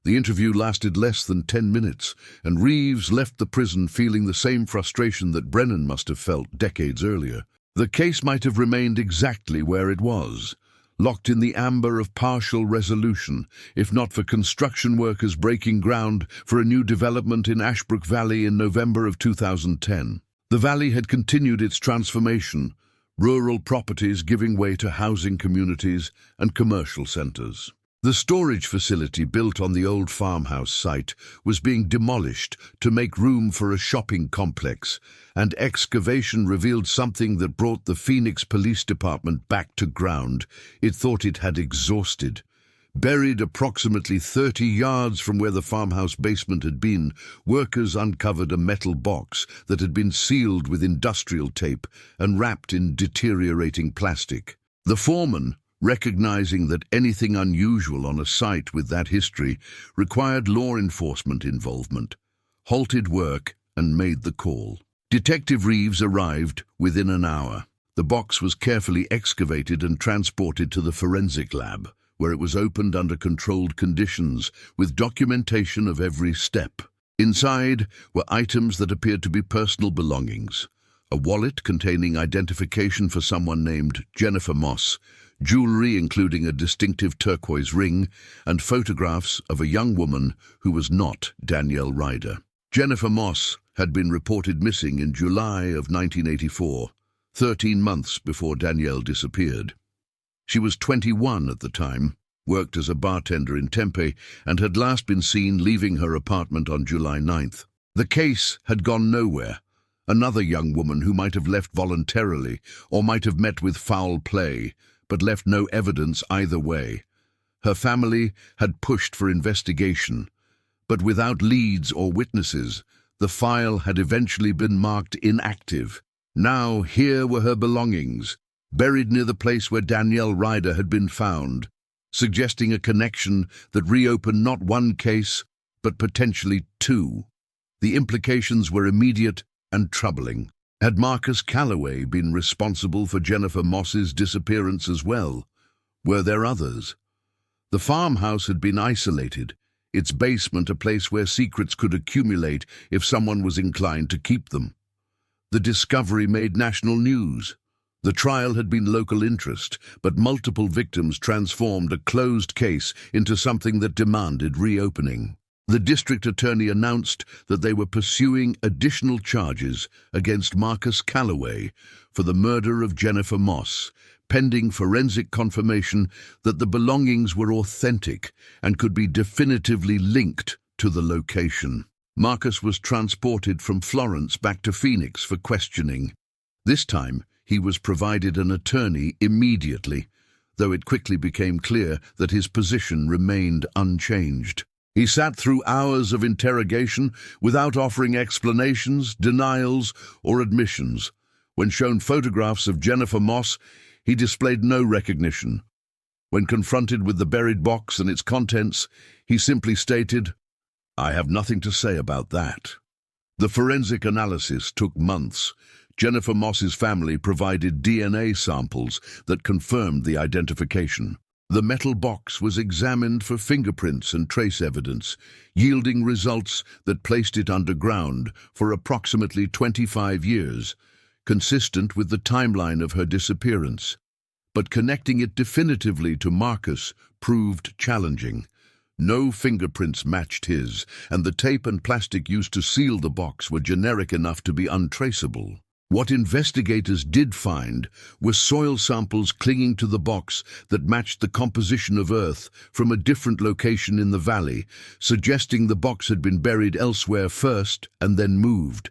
The interview lasted less than 10 minutes, and Reeves left the prison feeling the same frustration that Brennan must have felt decades earlier. The case might have remained exactly where it was, locked in the amber of partial resolution, if not for construction workers breaking ground for a new development in Ashbrook Valley in November of 2010. The valley had continued its transformation, rural properties giving way to housing communities and commercial centers. The storage facility built on the old farmhouse site was being demolished to make room for a shopping complex, and excavation revealed something that brought the Phoenix Police Department back to ground it thought it had exhausted. Buried approximately 30 yards from where the farmhouse basement had been, workers uncovered a metal box that had been sealed with industrial tape and wrapped in deteriorating plastic. The foreman, recognizing that anything unusual on a site with that history required law enforcement involvement, halted work and made the call. Detective Reeves arrived within an hour. The box was carefully excavated and transported to the forensic lab, where it was opened under controlled conditions, with documentation of every step. Inside were items that appeared to be personal belongings: a wallet containing identification for someone named Jennifer Moss, jewelry including a distinctive turquoise ring, and photographs of a young woman who was not Danielle Ryder. Jennifer Moss had been reported missing in July of 1984, 13 months before Danielle disappeared. She was 21 at the time, worked as a bartender in Tempe, and had last been seen leaving her apartment on July 9th. The case had gone nowhere. Another young woman who might have left voluntarily or might have met with foul play, but left no evidence either way. Her family had pushed for investigation, but without leads or witnesses, the file had eventually been marked inactive. Now here were her belongings, buried near the place where Danielle Ryder had been found, suggesting a connection that reopened not one case, but potentially 2. The implications were immediate and troubling. Had Marcus Calloway been responsible for Jennifer Moss's disappearance as well? Were there others? The farmhouse had been isolated, its basement a place where secrets could accumulate if someone was inclined to keep them. The discovery made national news. The trial had been local interest, but multiple victims transformed a closed case into something that demanded reopening. The district attorney announced that they were pursuing additional charges against Marcus Calloway for the murder of Jennifer Moss, pending forensic confirmation that the belongings were authentic and could be definitively linked to the location. Marcus was transported from Florence back to Phoenix for questioning. This time, he was provided an attorney immediately, though it quickly became clear that his position remained unchanged. He sat through hours of interrogation without offering explanations, denials, or admissions. When shown photographs of Jennifer Moss, he displayed no recognition. When confronted with the buried box and its contents, he simply stated, "I have nothing to say about that." The forensic analysis took months. Jennifer Moss's family provided DNA samples that confirmed the identification. The metal box was examined for fingerprints and trace evidence, yielding results that placed it underground for approximately 25 years, consistent with the timeline of her disappearance. But connecting it definitively to Marcus proved challenging. No fingerprints matched his, and the tape and plastic used to seal the box were generic enough to be untraceable. What investigators did find were soil samples clinging to the box that matched the composition of earth from a different location in the valley, suggesting the box had been buried elsewhere first and then moved.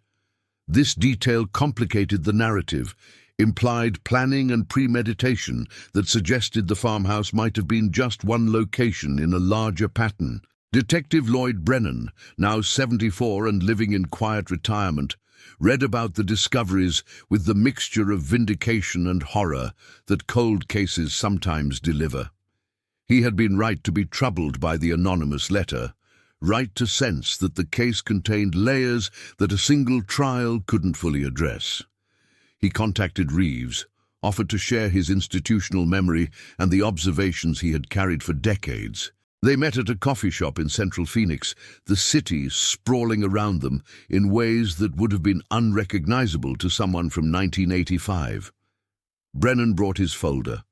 This detail complicated the narrative, implied planning and premeditation that suggested the farmhouse might have been just one location in a larger pattern. Detective Lloyd Brennan, now 74 and living in quiet retirement, read about the discoveries with the mixture of vindication and horror that cold cases sometimes deliver. He had been right to be troubled by the anonymous letter, right to sense that the case contained layers that a single trial couldn't fully address. He contacted Reeves, offered to share his institutional memory and the observations he had carried for decades. They met at a coffee shop in central Phoenix, the city sprawling around them in ways that would have been unrecognizable to someone from 1985. Brennan brought his folder,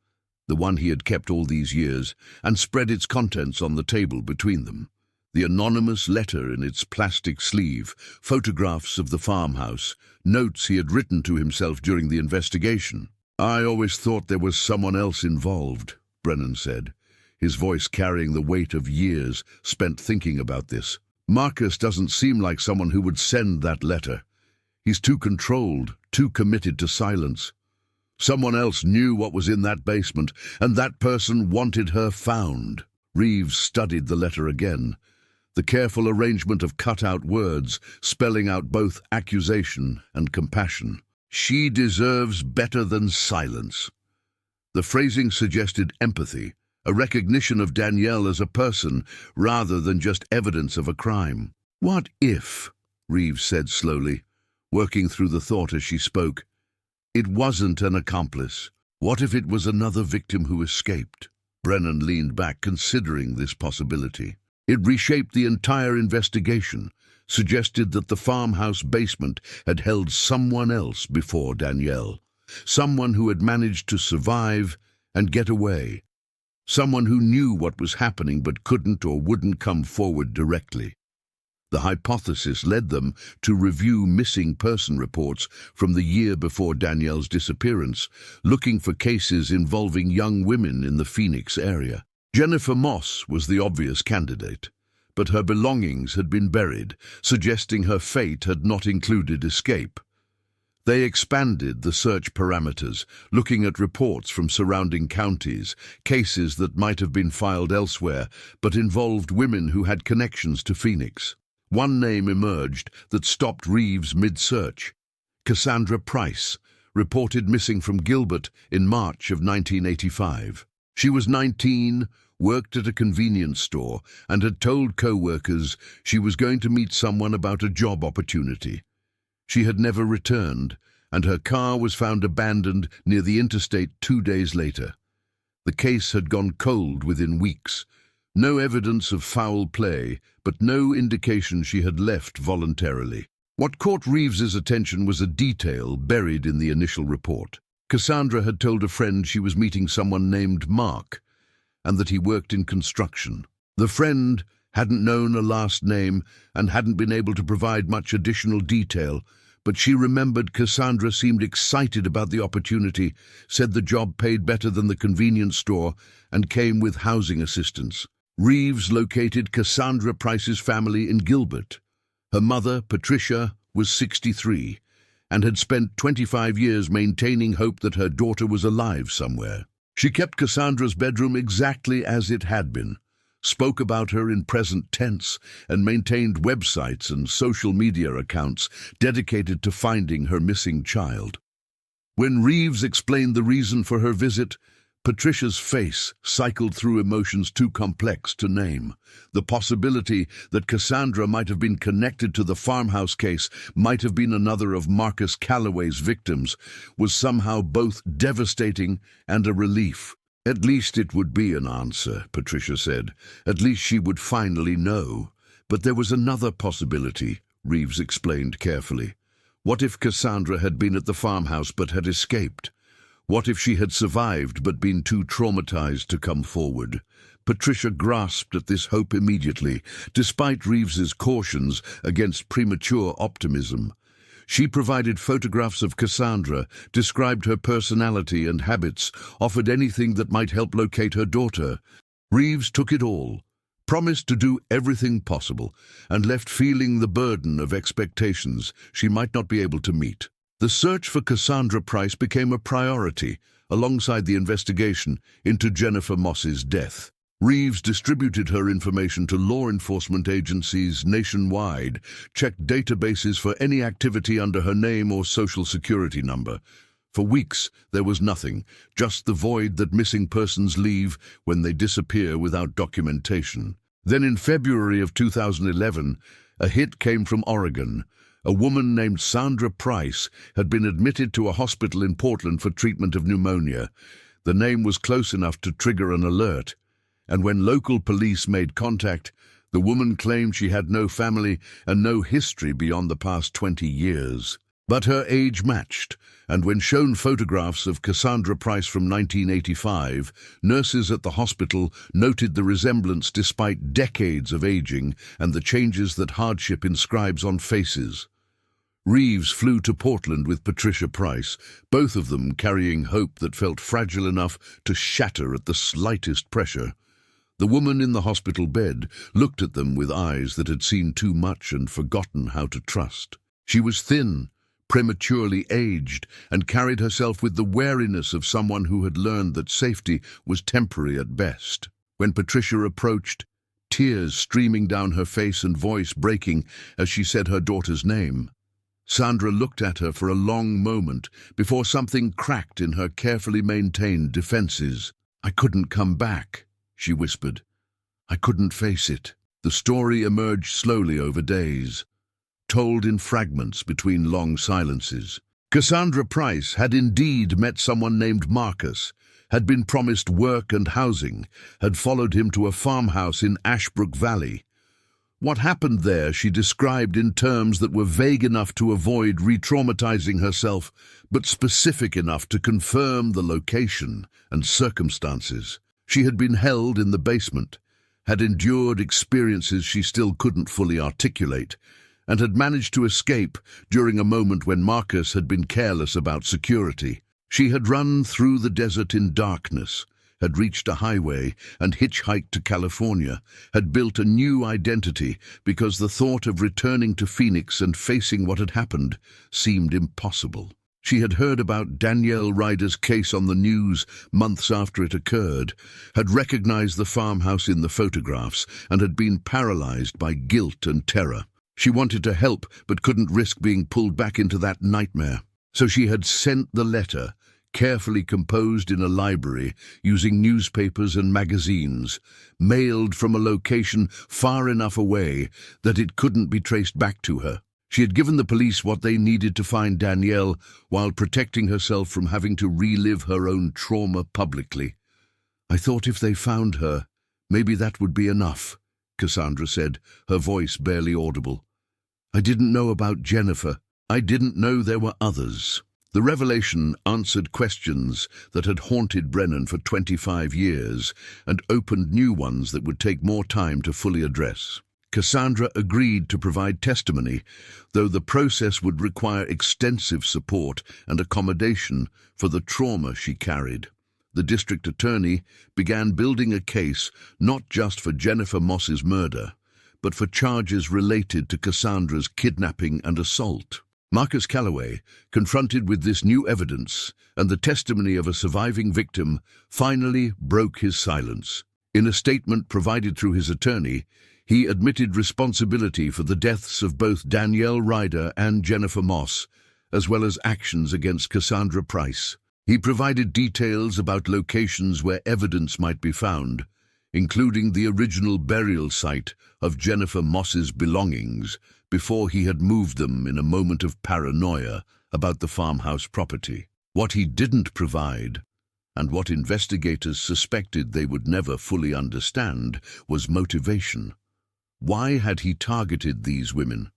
the one he had kept all these years, and spread its contents on the table between them. The anonymous letter in its plastic sleeve, photographs of the farmhouse, notes he had written to himself during the investigation. "I always thought there was someone else involved," Brennan said, his voice carrying the weight of years spent thinking about this. "Marcus doesn't seem like someone who would send that letter. He's too controlled, too committed to silence. Someone else knew what was in that basement, and that person wanted her found." Reeves studied the letter again, the careful arrangement of cut-out words spelling out both accusation and compassion. "She deserves better than silence." The phrasing suggested empathy, a recognition of Danielle as a person rather than just evidence of a crime. "What if," Reeves said slowly, working through the thought as she spoke, "it wasn't an accomplice? What if it was another victim who escaped?" Brennan leaned back, considering this possibility. It reshaped the entire investigation, suggested that the farmhouse basement had held someone else before Danielle, someone who had managed to survive and get away, someone who knew what was happening but couldn't or wouldn't come forward directly. The hypothesis led them to review missing person reports from the year before Danielle's disappearance, looking for cases involving young women in the Phoenix area. Jennifer Moss was the obvious candidate, but her belongings had been buried, suggesting her fate had not included escape. They expanded the search parameters, looking at reports from surrounding counties, cases that might have been filed elsewhere but involved women who had connections to Phoenix. One name emerged that stopped Reeves mid-search: Cassandra Price, reported missing from Gilbert in March of 1985. She was 19, worked at a convenience store, and had told co-workers she was going to meet someone about a job opportunity. She had never returned, and her car was found abandoned near the interstate 2 days later. The case had gone cold within weeks. No evidence of foul play, but no indication she had left voluntarily. What caught Reeves's attention was a detail buried in the initial report. Cassandra had told a friend she was meeting someone named Mark, and that he worked in construction. The friend hadn't known a last name and hadn't been able to provide much additional detail, but she remembered Cassandra seemed excited about the opportunity, said the job paid better than the convenience store, and came with housing assistance. Reeves located Cassandra Price's family in Gilbert. Her mother, Patricia, was 63 and had spent 25 years maintaining hope that her daughter was alive somewhere. She kept Cassandra's bedroom exactly as it had been, spoke about her in present tense, and maintained websites and social media accounts dedicated to finding her missing child. When Reeves explained the reason for her visit, Patricia's face cycled through emotions too complex to name. The possibility that Cassandra might have been connected to the Farmhouse case, might have been another of Marcus Calloway's victims, was somehow both devastating and a relief. At least it would be an answer, Patricia said. At least she would finally know. But there was another possibility, Reeves explained carefully. What if Cassandra had been at the farmhouse but had escaped? What if she had survived but been too traumatized to come forward? Patricia grasped at this hope immediately, despite Reeves's cautions against premature optimism. She provided photographs of Cassandra, described her personality and habits, offered anything that might help locate her daughter. Reeves took it all, promised to do everything possible, and left feeling the burden of expectations she might not be able to meet. The search for Cassandra Price became a priority, alongside the investigation into Jennifer Moss's death. Reeves distributed her information to law enforcement agencies nationwide, checked databases for any activity under her name or social security number. For weeks, there was nothing, just the void that missing persons leave when they disappear without documentation. Then in February of 2011, a hit came from Oregon. A woman named Sandra Price had been admitted to a hospital in Portland for treatment of pneumonia. The name was close enough to trigger an alert, and when local police made contact, the woman claimed she had no family and no history beyond the past 20 years. But her age matched, and when shown photographs of Cassandra Price from 1985, nurses at the hospital noted the resemblance despite decades of aging and the changes that hardship inscribes on faces. Reeves flew to Portland with Patricia Price, both of them carrying hope that felt fragile enough to shatter at the slightest pressure. The woman in the hospital bed looked at them with eyes that had seen too much and forgotten how to trust. She was thin, prematurely aged, and carried herself with the wariness of someone who had learned that safety was temporary at best. When Patricia approached, tears streaming down her face and voice breaking as she said her daughter's name, Sandra looked at her for a long moment before something cracked in her carefully maintained defenses. "I couldn't come back," she whispered. "I couldn't face it." The story emerged slowly over days, told in fragments between long silences. Cassandra Price had indeed met someone named Marcus, had been promised work and housing, had followed him to a farmhouse in Ashbrook Valley. What happened there she described in terms that were vague enough to avoid re-traumatizing herself, but specific enough to confirm the location and circumstances. She had been held in the basement, had endured experiences she still couldn't fully articulate, and had managed to escape during a moment when Marcus had been careless about security. She had run through the desert in darkness, had reached a highway and hitchhiked to California, had built a new identity because the thought of returning to Phoenix and facing what had happened seemed impossible. She had heard about Danielle Ryder's case on the news months after it occurred, had recognized the farmhouse in the photographs, and had been paralyzed by guilt and terror. She wanted to help, but couldn't risk being pulled back into that nightmare. So she had sent the letter, carefully composed in a library, using newspapers and magazines, mailed from a location far enough away that it couldn't be traced back to her. She had given the police what they needed to find Danielle while protecting herself from having to relive her own trauma publicly. "I thought if they found her, maybe that would be enough," Cassandra said, her voice barely audible. "I didn't know about Jennifer. I didn't know there were others." The revelation answered questions that had haunted Brennan for 25 years and opened new ones that would take more time to fully address. Cassandra agreed to provide testimony, though the process would require extensive support and accommodation for the trauma she carried. The district attorney began building a case not just for Jennifer Moss's murder, but for charges related to Cassandra's kidnapping and assault. Marcus Calloway, confronted with this new evidence and the testimony of a surviving victim, finally broke his silence. In a statement provided through his attorney, he admitted responsibility for the deaths of both Danielle Ryder and Jennifer Moss, as well as actions against Cassandra Price. He provided details about locations where evidence might be found, including the original burial site of Jennifer Moss's belongings before he had moved them in a moment of paranoia about the farmhouse property. What he didn't provide, and what investigators suspected they would never fully understand, was motivation. Why had he targeted these women?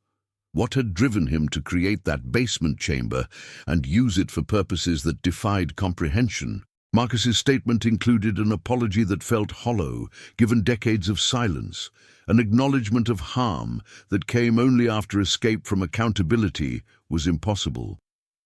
What had driven him to create that basement chamber and use it for purposes that defied comprehension? Marcus's statement included an apology that felt hollow, given decades of silence, an acknowledgement of harm that came only after escape from accountability was impossible.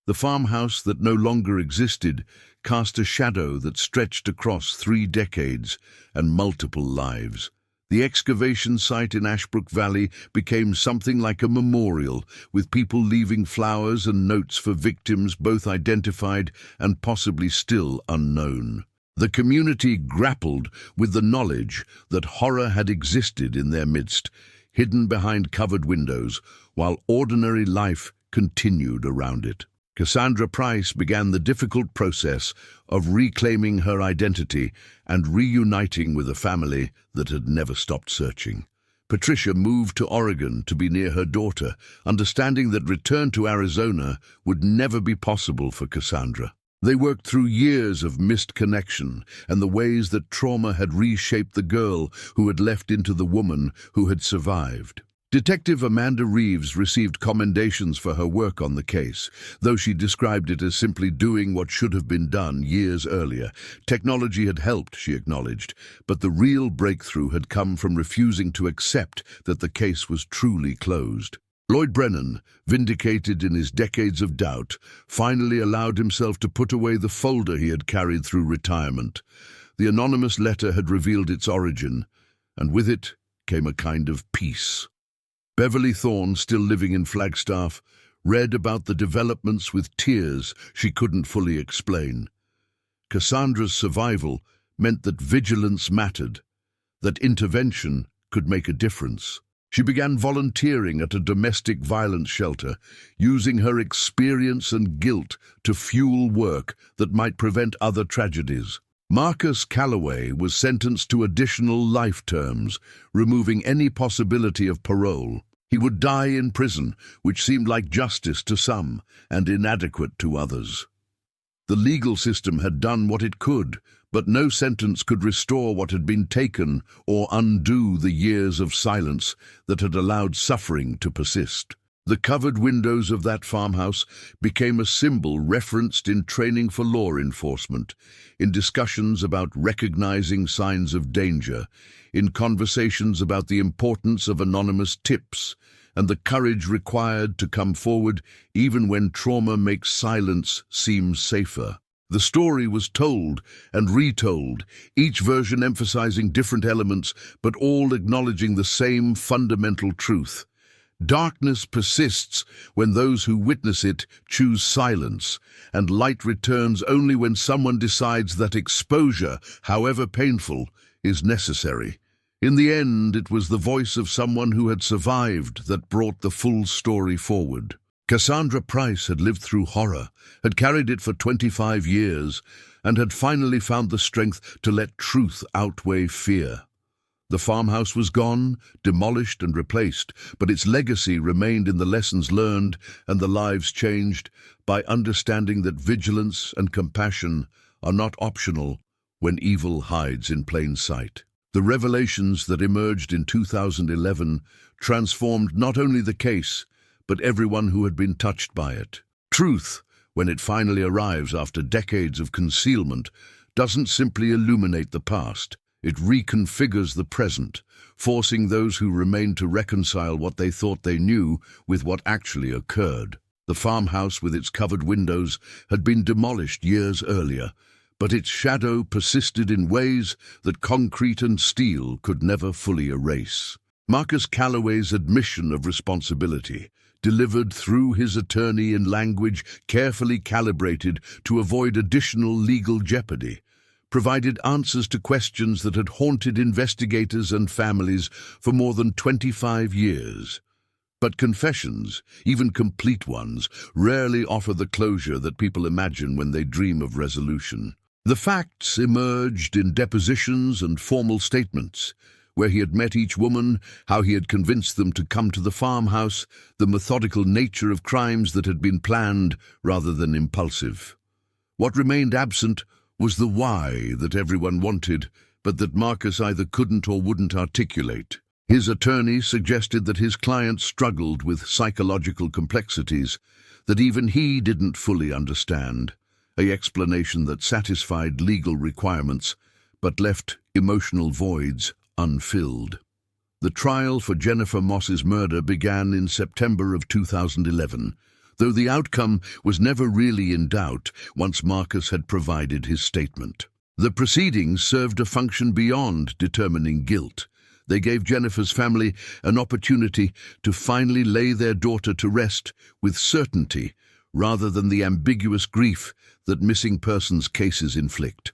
The farmhouse that no longer existed cast a shadow that stretched across 3 decades and multiple lives. The excavation site in Ashbrook Valley became something like a memorial, with people leaving flowers and notes for victims both identified and possibly still unknown. The community grappled with the knowledge that horror had existed in their midst, hidden behind covered windows, while ordinary life continued around it. Cassandra Price began the difficult process of reclaiming her identity and reuniting with a family that had never stopped searching. Patricia moved to Oregon to be near her daughter, understanding that return to Arizona would never be possible for Cassandra. They worked through years of missed connection and the ways that trauma had reshaped the girl who had left into the woman who had survived. Detective Amanda Reeves received commendations for her work on the case, though she described it as simply doing what should have been done years earlier. Technology had helped, she acknowledged, but the real breakthrough had come from refusing to accept that the case was truly closed. Lloyd Brennan, vindicated in his decades of doubt, finally allowed himself to put away the folder he had carried through retirement. The anonymous letter had revealed its origin, and with it came a kind of peace. Beverly Thorne, still living in Flagstaff, read about the developments with tears she couldn't fully explain. Cassandra's survival meant that vigilance mattered, that intervention could make a difference. She began volunteering at a domestic violence shelter, using her experience and guilt to fuel work that might prevent other tragedies. Marcus Calloway was sentenced to additional life terms, removing any possibility of parole. He would die in prison, which seemed like justice to some and inadequate to others. The legal system had done what it could, but no sentence could restore what had been taken or undo the years of silence that had allowed suffering to persist. The covered windows of that farmhouse became a symbol referenced in training for law enforcement, in discussions about recognizing signs of danger, in conversations about the importance of anonymous tips, and the courage required to come forward even when trauma makes silence seem safer. The story was told and retold, each version emphasizing different elements, but all acknowledging the same fundamental truth. Darkness persists when those who witness it choose silence, and light returns only when someone decides that exposure, however painful, is necessary. In the end, it was the voice of someone who had survived that brought the full story forward. Cassandra Price had lived through horror, had carried it for 25 years, and had finally found the strength to let truth outweigh fear. The farmhouse was gone, demolished and replaced, but its legacy remained in the lessons learned and the lives changed by understanding that vigilance and compassion are not optional when evil hides in plain sight. The revelations that emerged in 2011 transformed not only the case, but everyone who had been touched by it. Truth, when it finally arrives after decades of concealment, doesn't simply illuminate the past. It reconfigures the present, forcing those who remain to reconcile what they thought they knew with what actually occurred. The farmhouse with its covered windows had been demolished years earlier, but its shadow persisted in ways that concrete and steel could never fully erase. Marcus Calloway's admission of responsibility, delivered through his attorney in language carefully calibrated to avoid additional legal jeopardy, provided answers to questions that had haunted investigators and families for more than 25 years. But confessions, even complete ones, rarely offer the closure that people imagine when they dream of resolution. The facts emerged in depositions and formal statements, where he had met each woman, how he had convinced them to come to the farmhouse, the methodical nature of crimes that had been planned rather than impulsive. What remained absent was the why that everyone wanted, but that Marcus either couldn't or wouldn't articulate. His attorney suggested that his client struggled with psychological complexities that even he didn't fully understand, an explanation that satisfied legal requirements but left emotional voids unfilled. The trial for Jennifer Moss's murder began in September of 2011, though the outcome was never really in doubt once Marcus had provided his statement. The proceedings served a function beyond determining guilt. They gave Jennifer's family an opportunity to finally lay their daughter to rest with certainty rather than the ambiguous grief that missing persons cases inflict.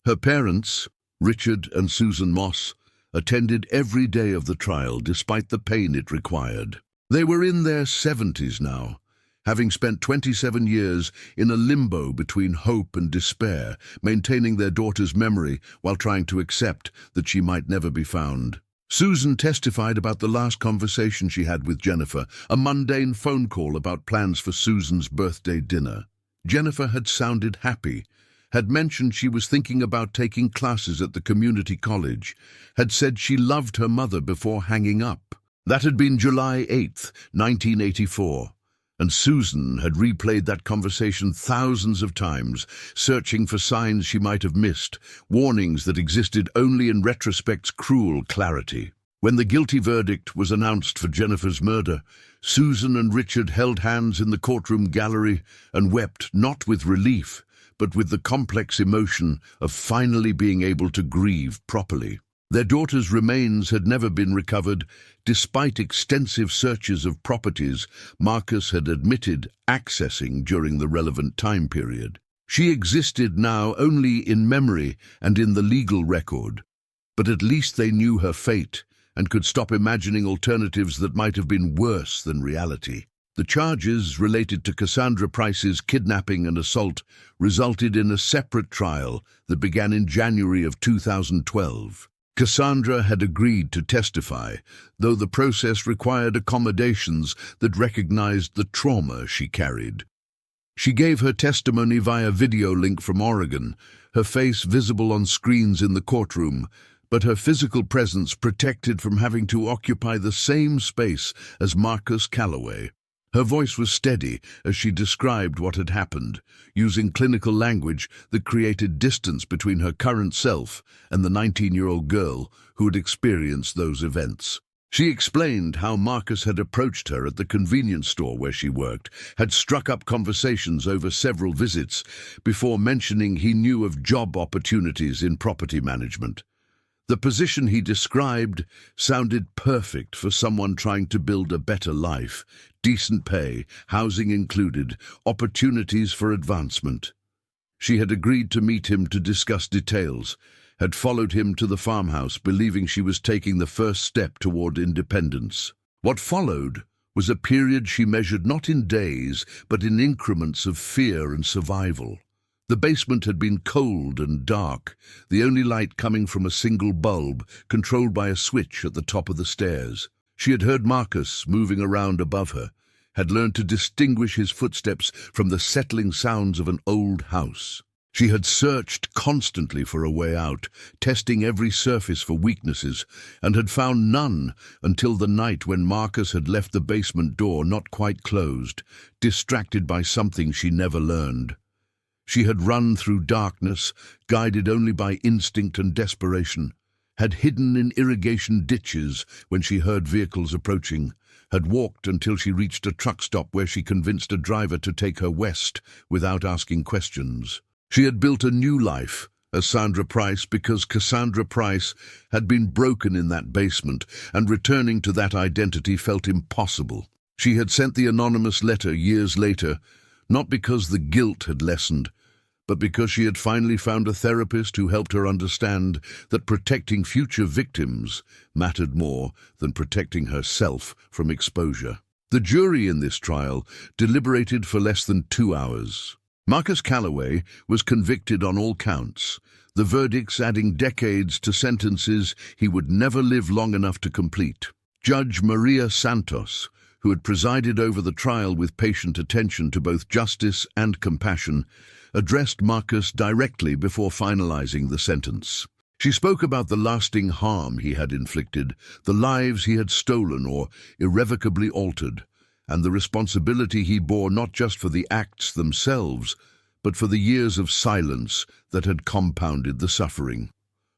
Her parents, Richard and Susan Moss, attended every day of the trial despite the pain it required. They were in their 70s now, having spent 27 years in a limbo between hope and despair, maintaining their daughter's memory while trying to accept that she might never be found. Susan testified about the last conversation she had with Jennifer, a mundane phone call about plans for Susan's birthday dinner. Jennifer had sounded happy, had mentioned she was thinking about taking classes at the community college, had said she loved her mother before hanging up. That had been July 8th, 1984, and Susan had replayed that conversation thousands of times, searching for signs she might have missed, warnings that existed only in retrospect's cruel clarity. When the guilty verdict was announced for Jennifer's murder, Susan and Richard held hands in the courtroom gallery and wept not with relief, but with the complex emotion of finally being able to grieve properly. Their daughter's remains had never been recovered, despite extensive searches of properties Marcus had admitted accessing during the relevant time period. She existed now only in memory and in the legal record, but at least they knew her fate and could stop imagining alternatives that might have been worse than reality. The charges related to Cassandra Price's kidnapping and assault resulted in a separate trial that began in January of 2012. Cassandra had agreed to testify, though the process required accommodations that recognized the trauma she carried. She gave her testimony via video link from Oregon, her face visible on screens in the courtroom, but her physical presence protected from having to occupy the same space as Marcus Calloway. Her voice was steady as she described what had happened, using clinical language that created distance between her current self and the 19-year-old girl who had experienced those events. She explained how Marcus had approached her at the convenience store where she worked, had struck up conversations over several visits before mentioning he knew of job opportunities in property management. The position he described sounded perfect for someone trying to build a better life, decent pay, housing included, opportunities for advancement. She had agreed to meet him to discuss details, had followed him to the farmhouse believing she was taking the first step toward independence. What followed was a period she measured not in days but in increments of fear and survival. The basement had been cold and dark, the only light coming from a single bulb controlled by a switch at the top of the stairs. She had heard Marcus moving around above her, had learned to distinguish his footsteps from the settling sounds of an old house. She had searched constantly for a way out, testing every surface for weaknesses, and had found none until the night when Marcus had left the basement door not quite closed, distracted by something she never learned. She had run through darkness, guided only by instinct and desperation, had hidden in irrigation ditches when she heard vehicles approaching, had walked until she reached a truck stop where she convinced a driver to take her west without asking questions. She had built a new life as Sandra Price because Cassandra Price had been broken in that basement, and returning to that identity felt impossible. She had sent the anonymous letter years later, not because the guilt had lessened, but because she had finally found a therapist who helped her understand that protecting future victims mattered more than protecting herself from exposure. The jury in this trial deliberated for less than 2 hours. Marcus Calloway was convicted on all counts, the verdicts adding decades to sentences he would never live long enough to complete. Judge Maria Santos, who had presided over the trial with patient attention to both justice and compassion, addressed Marcus directly before finalizing the sentence. She spoke about the lasting harm he had inflicted, the lives he had stolen or irrevocably altered, and the responsibility he bore not just for the acts themselves, but for the years of silence that had compounded the suffering.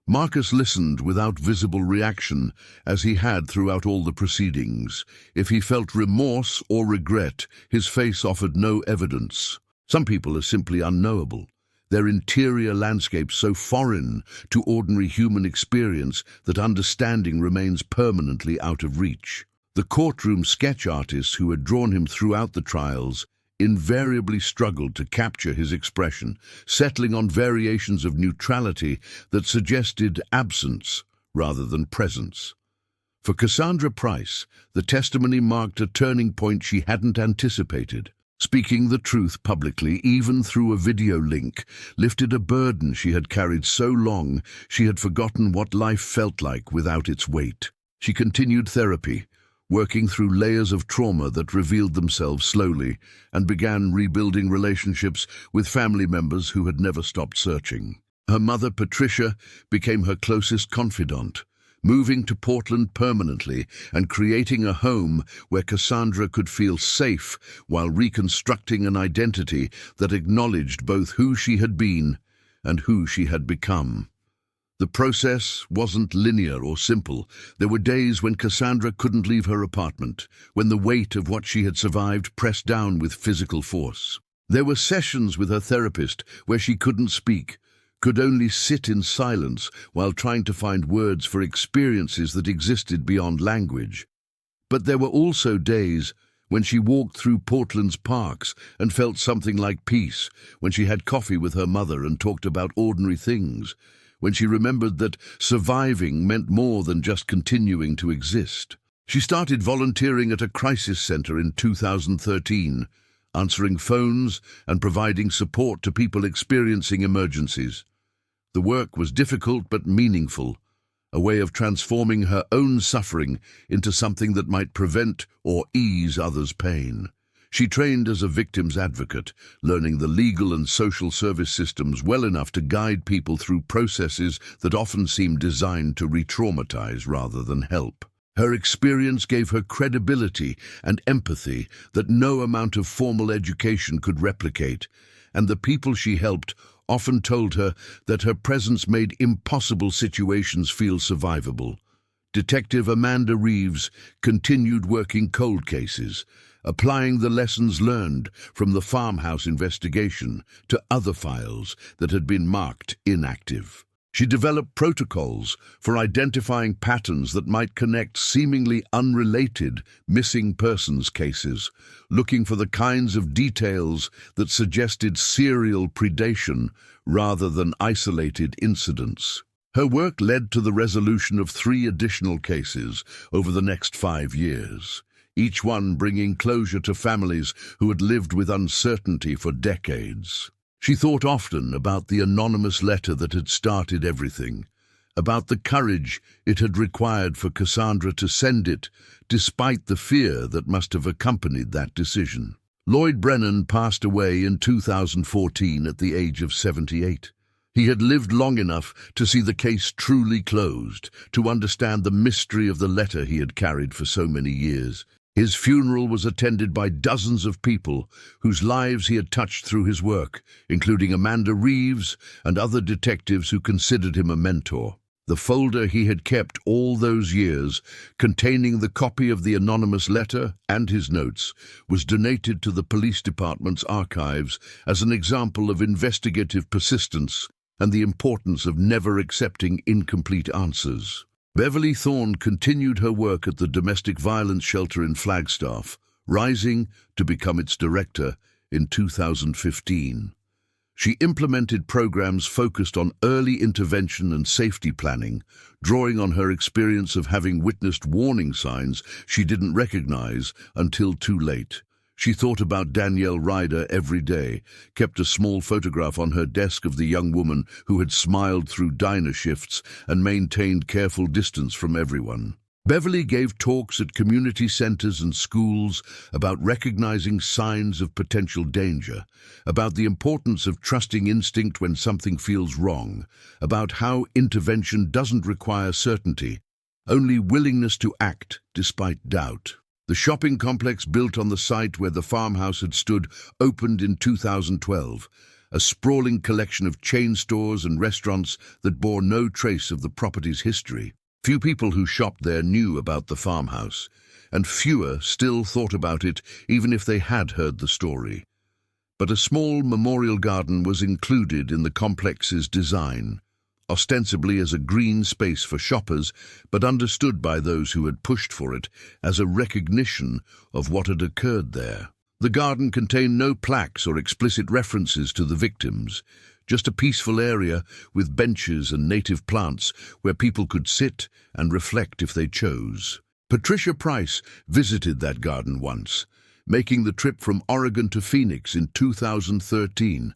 Marcus listened without visible reaction, as he had throughout all the proceedings. If he felt remorse or regret, his face offered no evidence. Some people are simply unknowable, their interior landscape so foreign to ordinary human experience that understanding remains permanently out of reach. The courtroom sketch artists who had drawn him throughout the trials invariably struggled to capture his expression, settling on variations of neutrality that suggested absence rather than presence. For Cassandra Price, the testimony marked a turning point she hadn't anticipated. Speaking the truth publicly, even through a video link, lifted a burden she had carried so long she had forgotten what life felt like without its weight. She continued therapy, working through layers of trauma that revealed themselves slowly, and began rebuilding relationships with family members who had never stopped searching. Her mother, Patricia, became her closest confidant, moving to Portland permanently and creating a home where Cassandra could feel safe while reconstructing an identity that acknowledged both who she had been and who she had become. The process wasn't linear or simple. There were days when Cassandra couldn't leave her apartment, when the weight of what she had survived pressed down with physical force. There were sessions with her therapist where she couldn't speak, could only sit in silence while trying to find words for experiences that existed beyond language. But there were also days when she walked through Portland's parks and felt something like peace, when she had coffee with her mother and talked about ordinary things, when she remembered that surviving meant more than just continuing to exist. She started volunteering at a crisis center in 2013, answering phones and providing support to people experiencing emergencies. The work was difficult but meaningful, a way of transforming her own suffering into something that might prevent or ease others' pain. She trained as a victim's advocate, learning the legal and social service systems well enough to guide people through processes that often seemed designed to re-traumatize rather than help. Her experience gave her credibility and empathy that no amount of formal education could replicate, and the people she helped often told her that her presence made impossible situations feel survivable. Detective Amanda Reeves continued working cold cases, applying the lessons learned from the Farmhouse investigation to other files that had been marked inactive. She developed protocols for identifying patterns that might connect seemingly unrelated missing persons cases, looking for the kinds of details that suggested serial predation rather than isolated incidents. Her work led to the resolution of 3 additional cases over the next 5 years, each one bringing closure to families who had lived with uncertainty for decades. She thought often about the anonymous letter that had started everything, about the courage it had required for Cassandra to send it, despite the fear that must have accompanied that decision. Lloyd Brennan passed away in 2014 at the age of 78. He had lived long enough to see the case truly closed, to understand the mystery of the letter he had carried for so many years. His funeral was attended by dozens of people whose lives he had touched through his work, including Amanda Reeves and other detectives who considered him a mentor. The folder he had kept all those years, containing the copy of the anonymous letter and his notes, was donated to the police department's archives as an example of investigative persistence and the importance of never accepting incomplete answers. Beverly Thorne continued her work at the domestic violence shelter in Flagstaff, rising to become its director in 2015. She implemented programs focused on early intervention and safety planning, drawing on her experience of having witnessed warning signs she didn't recognize until too late. She thought about Danielle Ryder every day, kept a small photograph on her desk of the young woman who had smiled through diner shifts and maintained careful distance from everyone. Beverly gave talks at community centers and schools about recognizing signs of potential danger, about the importance of trusting instinct when something feels wrong, about how intervention doesn't require certainty, only willingness to act despite doubt. The shopping complex built on the site where the farmhouse had stood opened in 2012, a sprawling collection of chain stores and restaurants that bore no trace of the property's history. Few people who shopped there knew about the farmhouse, and fewer still thought about it even if they had heard the story. But a small memorial garden was included in the complex's design, ostensibly as a green space for shoppers, but understood by those who had pushed for it as a recognition of what had occurred there. The garden contained no plaques or explicit references to the victims, just a peaceful area with benches and native plants where people could sit and reflect if they chose. Patricia Price visited that garden once, making the trip from Oregon to Phoenix in 2013.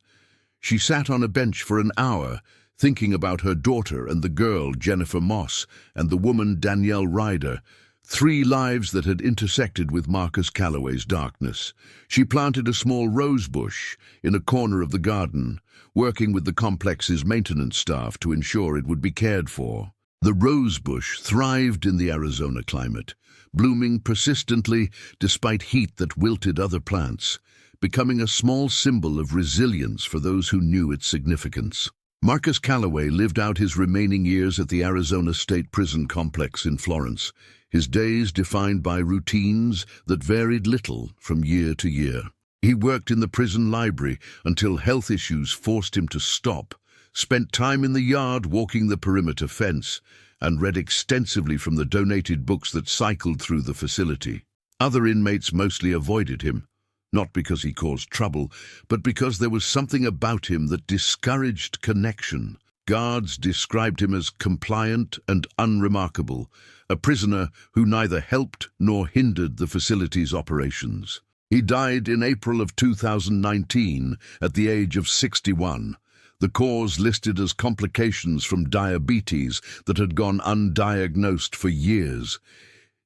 She sat on a bench for an hour, thinking about her daughter and the girl Jennifer Moss and the woman Danielle Ryder, three lives that had intersected with Marcus Calloway's darkness. She planted a small rose bush in a corner of the garden, working with the complex's maintenance staff to ensure it would be cared for. The rose bush thrived in the Arizona climate, blooming persistently despite heat that wilted other plants, becoming a small symbol of resilience for those who knew its significance. Marcus Calloway lived out his remaining years at the Arizona State Prison complex in Florence, his days defined by routines that varied little from year to year. He worked in the prison library until health issues forced him to stop, spent time in the yard walking the perimeter fence, and read extensively from the donated books that cycled through the facility. Other inmates mostly avoided him, not because he caused trouble, but because there was something about him that discouraged connection. Guards described him as compliant and unremarkable, a prisoner who neither helped nor hindered the facility's operations. He died in April of 2019 at the age of 61, the cause listed as complications from diabetes that had gone undiagnosed for years.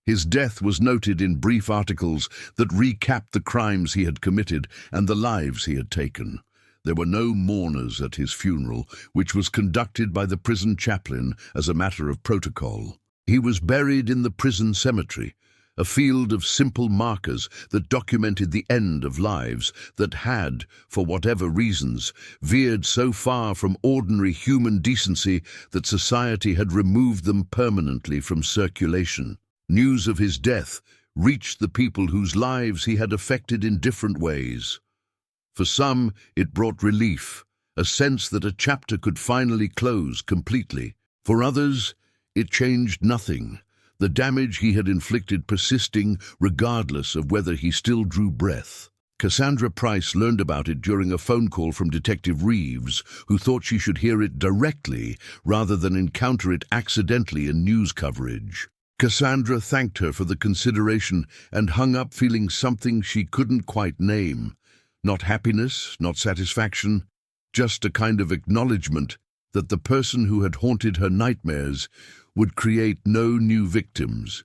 His death was noted in brief articles that recapped the crimes he had committed and the lives he had taken. There were no mourners at his funeral, which was conducted by the prison chaplain as a matter of protocol. He was buried in the prison cemetery, a field of simple markers that documented the end of lives that had, for whatever reasons, veered so far from ordinary human decency that society had removed them permanently from circulation. News of his death reached the people whose lives he had affected in different ways. For some, it brought relief, a sense that a chapter could finally close completely. For others, it changed nothing, the damage he had inflicted persisting regardless of whether he still drew breath. Cassandra Price learned about it during a phone call from Detective Reeves, who thought she should hear it directly rather than encounter it accidentally in news coverage. Cassandra thanked her for the consideration and hung up feeling something she couldn't quite name. Not happiness, not satisfaction, just a kind of acknowledgement that the person who had haunted her nightmares would create no new victims.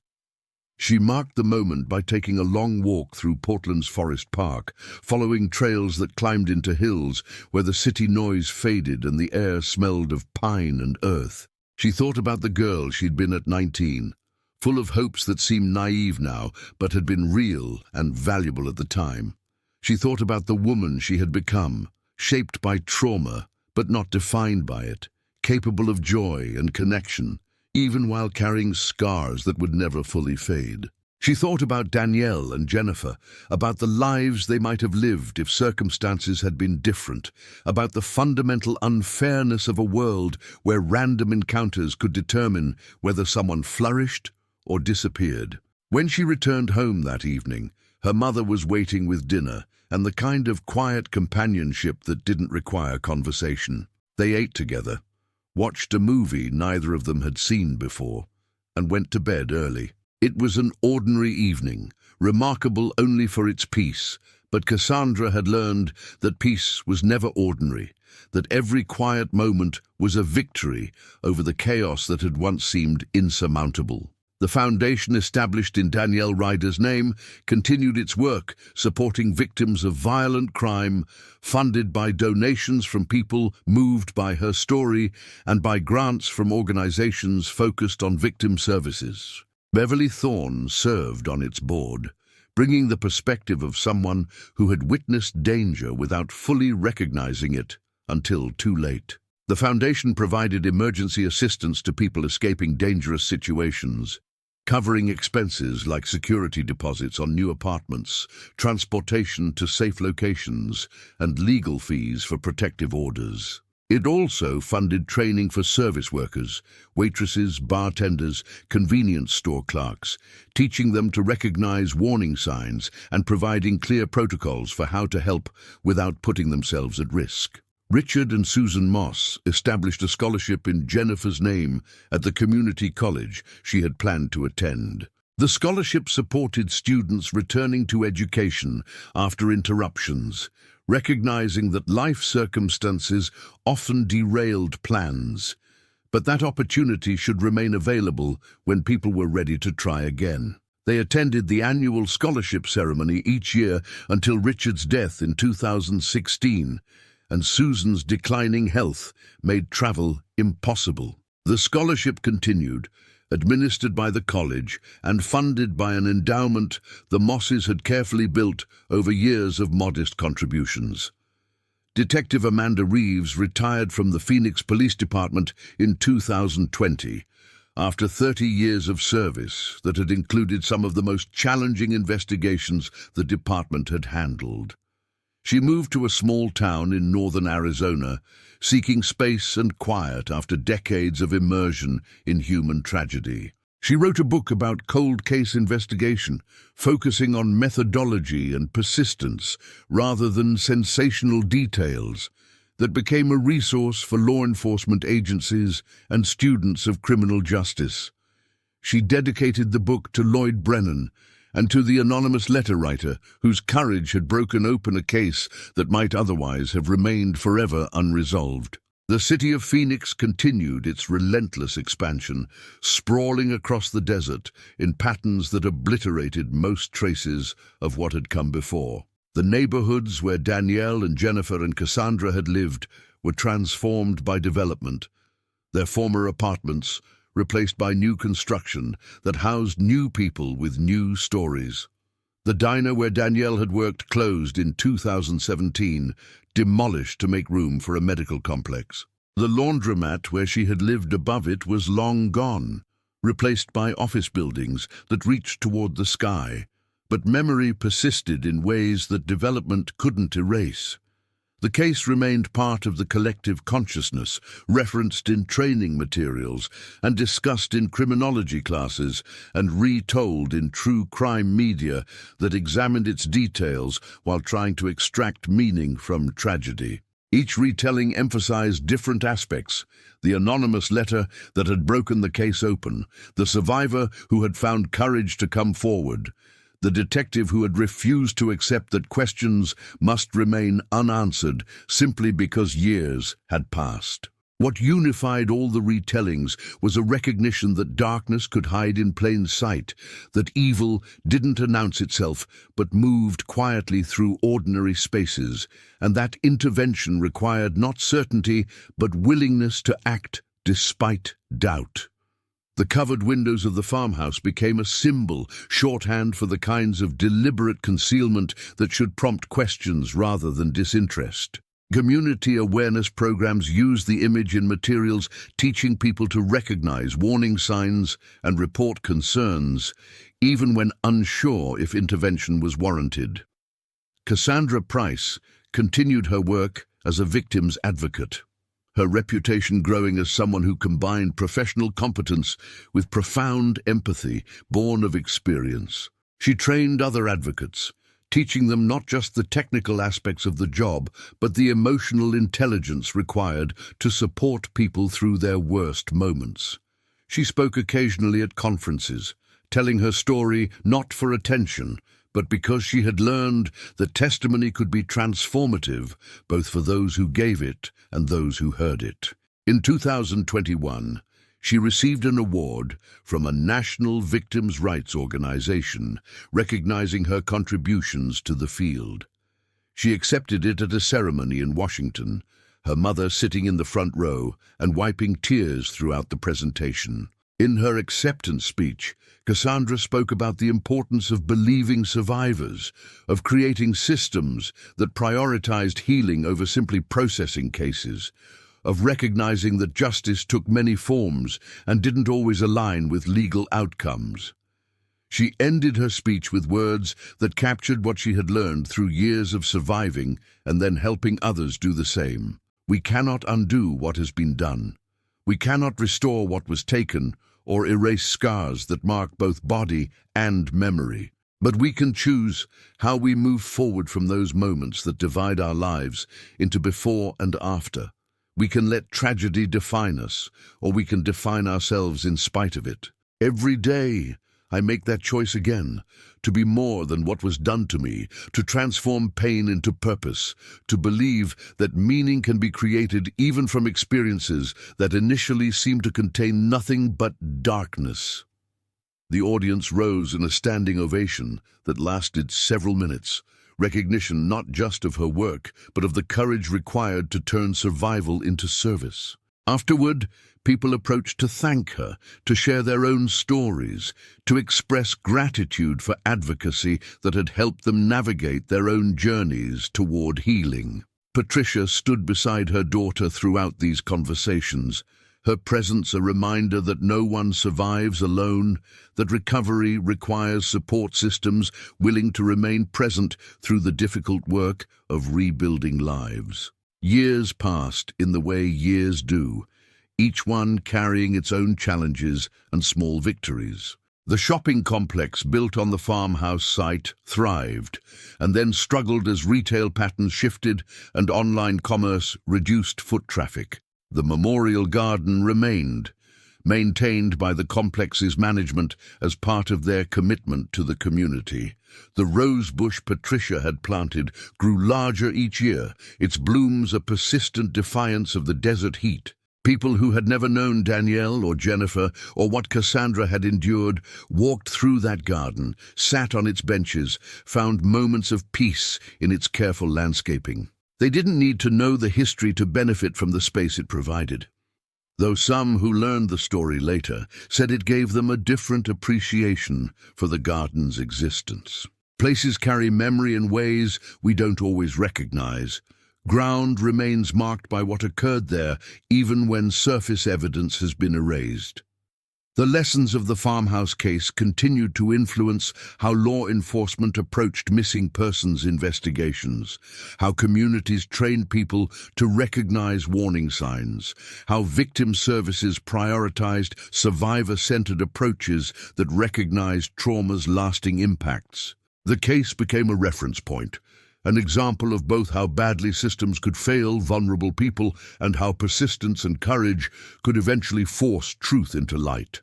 She marked the moment by taking a long walk through Portland's Forest Park, following trails that climbed into hills where the city noise faded and the air smelled of pine and earth. She thought about the girl she'd been at 19, full of hopes that seemed naive now, but had been real and valuable at the time. She thought about the woman she had become, shaped by trauma, but not defined by it, capable of joy and connection, even while carrying scars that would never fully fade. She thought about Danielle and Jennifer, about the lives they might have lived if circumstances had been different, about the fundamental unfairness of a world where random encounters could determine whether someone flourished or disappeared. When she returned home that evening, her mother was waiting with dinner and the kind of quiet companionship that didn't require conversation. They ate together, watched a movie neither of them had seen before, and went to bed early. It was an ordinary evening, remarkable only for its peace, but Cassandra had learned that peace was never ordinary, that every quiet moment was a victory over the chaos that had once seemed insurmountable. The foundation established in Danielle Ryder's name continued its work, supporting victims of violent crime, funded by donations from people moved by her story and by grants from organizations focused on victim services. Beverly Thorne served on its board, bringing the perspective of someone who had witnessed danger without fully recognizing it until too late. The foundation provided emergency assistance to people escaping dangerous situations, covering expenses like security deposits on new apartments, transportation to safe locations, and legal fees for protective orders. It also funded training for service workers, waitresses, bartenders, convenience store clerks, teaching them to recognize warning signs and providing clear protocols for how to help without putting themselves at risk. Richard and Susan Moss established a scholarship in Jennifer's name at the community college she had planned to attend. The scholarship supported students returning to education after interruptions, recognizing that life circumstances often derailed plans, but that opportunity should remain available when people were ready to try again. They attended the annual scholarship ceremony each year until Richard's death in 2016, and Susan's declining health made travel impossible. The scholarship continued, administered by the college and funded by an endowment the Mosses had carefully built over years of modest contributions. Detective Amanda Reeves retired from the Phoenix Police Department in 2020 after 30 years of service that had included some of the most challenging investigations the department had handled. She moved to a small town in northern Arizona, seeking space and quiet after decades of immersion in human tragedy. She wrote a book about cold case investigation, focusing on methodology and persistence rather than sensational details, that became a resource for law enforcement agencies and students of criminal justice. She dedicated the book to Lloyd Brennan and to the anonymous letter writer whose courage had broken open a case that might otherwise have remained forever unresolved. The city of Phoenix continued its relentless expansion, sprawling across the desert in patterns that obliterated most traces of what had come before. The neighborhoods where Danielle and Jennifer and Cassandra had lived were transformed by development, their former apartments replaced by new construction that housed new people with new stories. The diner where Danielle had worked closed in 2017, demolished to make room for a medical complex. The laundromat where she had lived above it was long gone, replaced by office buildings that reached toward the sky, but memory persisted in ways that development couldn't erase. The case remained part of the collective consciousness, referenced in training materials and discussed in criminology classes and retold in true crime media that examined its details while trying to extract meaning from tragedy. Each retelling emphasized different aspects: the anonymous letter that had broken the case open, the survivor who had found courage to come forward, The detective who had refused to accept that questions must remain unanswered simply because years had passed. What unified all the retellings was a recognition that darkness could hide in plain sight, that evil didn't announce itself but moved quietly through ordinary spaces, and that intervention required not certainty but willingness to act despite doubt. The covered windows of the farmhouse became a symbol, shorthand for the kinds of deliberate concealment that should prompt questions rather than disinterest. Community awareness programs use the image in materials, teaching people to recognize warning signs and report concerns, even when unsure if intervention was warranted. Cassandra Price continued her work as a victim's advocate, her reputation growing as someone who combined professional competence with profound empathy born of experience. She trained other advocates, teaching them not just the technical aspects of the job, but the emotional intelligence required to support people through their worst moments. She spoke occasionally at conferences, telling her story not for attention, but because she had learned that testimony could be transformative, both for those who gave it and those who heard it. In 2021, she received an award from a national victims' rights organization, recognizing her contributions to the field. She accepted it at a ceremony in Washington, her mother sitting in the front row and wiping tears throughout the presentation. In her acceptance speech, Cassandra spoke about the importance of believing survivors, of creating systems that prioritized healing over simply processing cases, of recognizing that justice took many forms and didn't always align with legal outcomes. She ended her speech with words that captured what she had learned through years of surviving and then helping others do the same. We cannot undo what has been done. We cannot restore what was taken or erase scars that mark both body and memory. But we can choose how we move forward from those moments that divide our lives into before and after. We can let tragedy define us, or we can define ourselves in spite of it. Every day, I make that choice again, to be more than what was done to me, to transform pain into purpose, to believe that meaning can be created even from experiences that initially seemed to contain nothing but darkness. The audience rose in a standing ovation that lasted several minutes, recognition not just of her work, but of the courage required to turn survival into service. Afterward, people approached to thank her, to share their own stories, to express gratitude for advocacy that had helped them navigate their own journeys toward healing. Patricia stood beside her daughter throughout these conversations, her presence a reminder that no one survives alone, that recovery requires support systems willing to remain present through the difficult work of rebuilding lives. Years passed in the way years do, each one carrying its own challenges and small victories. The shopping complex built on the farmhouse site thrived, and then struggled as retail patterns shifted and online commerce reduced foot traffic. The memorial garden remained, maintained by the complex's management as part of their commitment to the community. The rose bush Patricia had planted grew larger each year, its blooms a persistent defiance of the desert heat. People who had never known Danielle or Jennifer or what Cassandra had endured walked through that garden, sat on its benches, found moments of peace in its careful landscaping. They didn't need to know the history to benefit from the space it provided, though some who learned the story later said it gave them a different appreciation for the garden's existence. Places carry memory in ways we don't always recognize. Ground remains marked by what occurred there, even when surface evidence has been erased. The lessons of the farmhouse case continued to influence how law enforcement approached missing persons investigations, how communities trained people to recognize warning signs, how victim services prioritized survivor-centered approaches that recognized trauma's lasting impacts. The case became a reference point, an example of both how badly systems could fail vulnerable people and how persistence and courage could eventually force truth into light.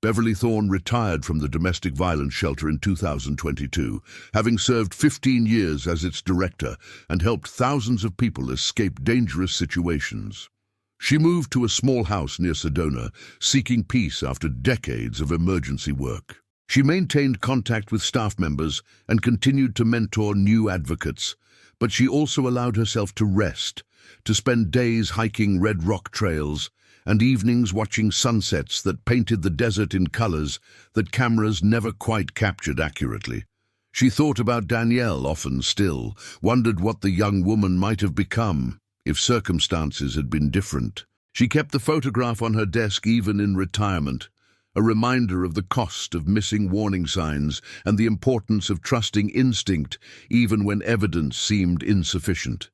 Beverly Thorne retired from the domestic violence shelter in 2022, having served 15 years as its director and helped thousands of people escape dangerous situations. She moved to a small house near Sedona, seeking peace after decades of emergency work. She maintained contact with staff members and continued to mentor new advocates, but she also allowed herself to rest, to spend days hiking red rock trails and evenings watching sunsets that painted the desert in colors that cameras never quite captured accurately. She thought about Danielle often still, wondered what the young woman might have become if circumstances had been different. She kept the photograph on her desk even in retirement, a reminder of the cost of missing warning signs and the importance of trusting instinct even when evidence seemed insufficient.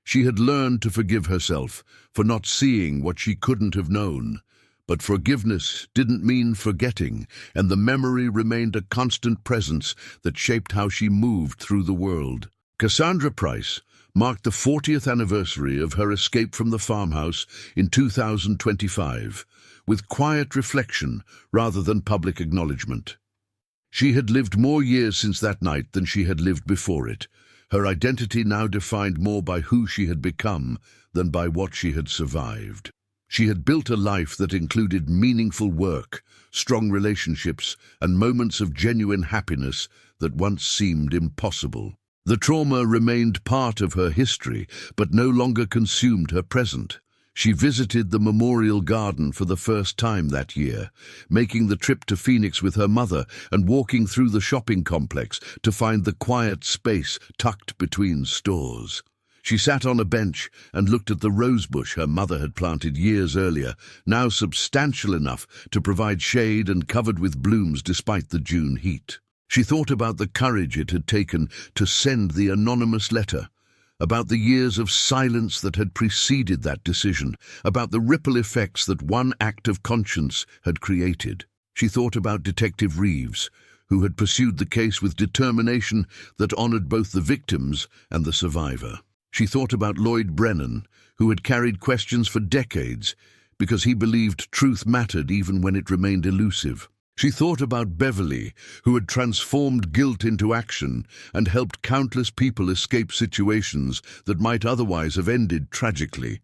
She had learned to forgive herself for not seeing what she couldn't have known, but forgiveness didn't mean forgetting, and the memory remained a constant presence that shaped how she moved through the world. Cassandra Price marked the 40th anniversary of her escape from the farmhouse in 2025, with quiet reflection rather than public acknowledgement. She had lived more years since that night than she had lived before it, her identity now defined more by who she had become than by what she had survived. She had built a life that included meaningful work, strong relationships, and moments of genuine happiness that once seemed impossible. The trauma remained part of her history, but no longer consumed her present. She visited the Memorial Garden for the first time that year, making the trip to Phoenix with her mother and walking through the shopping complex to find the quiet space tucked between stores. She sat on a bench and looked at the rosebush her mother had planted years earlier, now substantial enough to provide shade and covered with blooms despite the June heat. She thought about the courage it had taken to send the anonymous letter, about the years of silence that had preceded that decision, about the ripple effects that one act of conscience had created. She thought about Detective Reeves, who had pursued the case with determination that honored both the victims and the survivor. She thought about Lloyd Brennan, who had carried questions for decades because he believed truth mattered even when it remained elusive. She thought about Beverly, who had transformed guilt into action and helped countless people escape situations that might otherwise have ended tragically.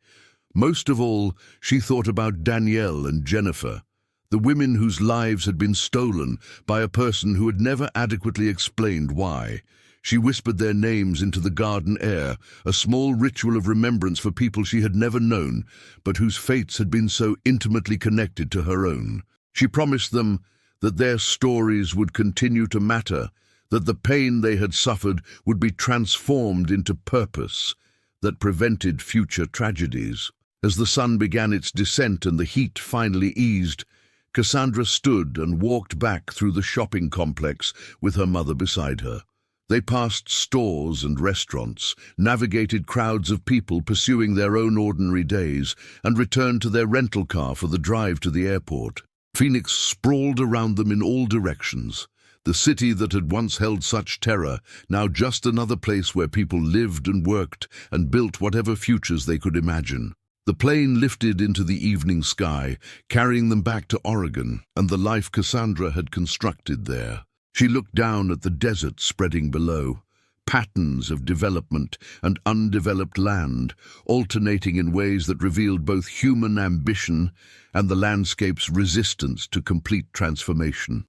Most of all, she thought about Danielle and Jennifer, the women whose lives had been stolen by a person who had never adequately explained why. She whispered their names into the garden air, a small ritual of remembrance for people she had never known, but whose fates had been so intimately connected to her own. She promised them that their stories would continue to matter, that the pain they had suffered would be transformed into purpose that prevented future tragedies. As the sun began its descent and the heat finally eased, Cassandra stood and walked back through the shopping complex with her mother beside her. They passed stores and restaurants, navigated crowds of people pursuing their own ordinary days, and returned to their rental car for the drive to the airport. Phoenix sprawled around them in all directions. The city that had once held such terror, now just another place where people lived and worked and built whatever futures they could imagine. The plane lifted into the evening sky, carrying them back to Oregon and the life Cassandra had constructed there. She looked down at the desert spreading below, patterns of development and undeveloped land, alternating in ways that revealed both human ambition and the landscape's resistance to complete transformation.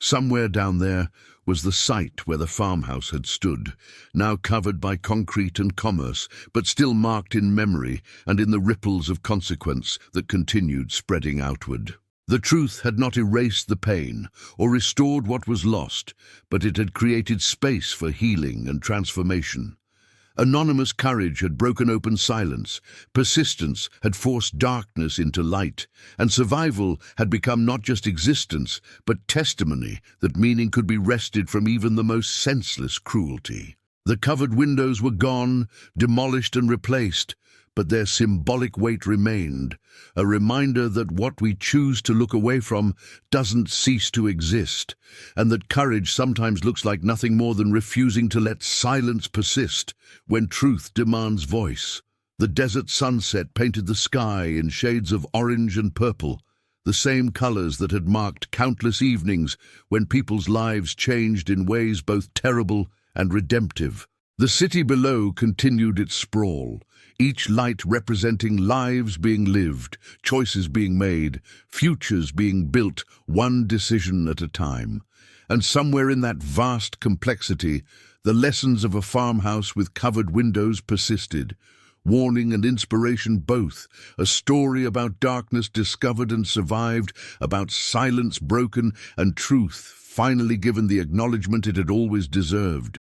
Somewhere down there was the site where the farmhouse had stood, now covered by concrete and commerce, but still marked in memory and in the ripples of consequence that continued spreading outward. The truth had not erased the pain or restored what was lost, but it had created space for healing and transformation. Anonymous courage had broken open silence, persistence had forced darkness into light, and survival had become not just existence, but testimony that meaning could be wrested from even the most senseless cruelty. The covered windows were gone, demolished and replaced, but their symbolic weight remained, a reminder that what we choose to look away from doesn't cease to exist, and that courage sometimes looks like nothing more than refusing to let silence persist when truth demands voice. The desert sunset painted the sky in shades of orange and purple, the same colors that had marked countless evenings when people's lives changed in ways both terrible and redemptive. The city below continued its sprawl, each light representing lives being lived, choices being made, futures being built, one decision at a time. And somewhere in that vast complexity, the lessons of a farmhouse with covered windows persisted, warning and inspiration both, a story about darkness discovered and survived, about silence broken and truth finally given the acknowledgement it had always deserved.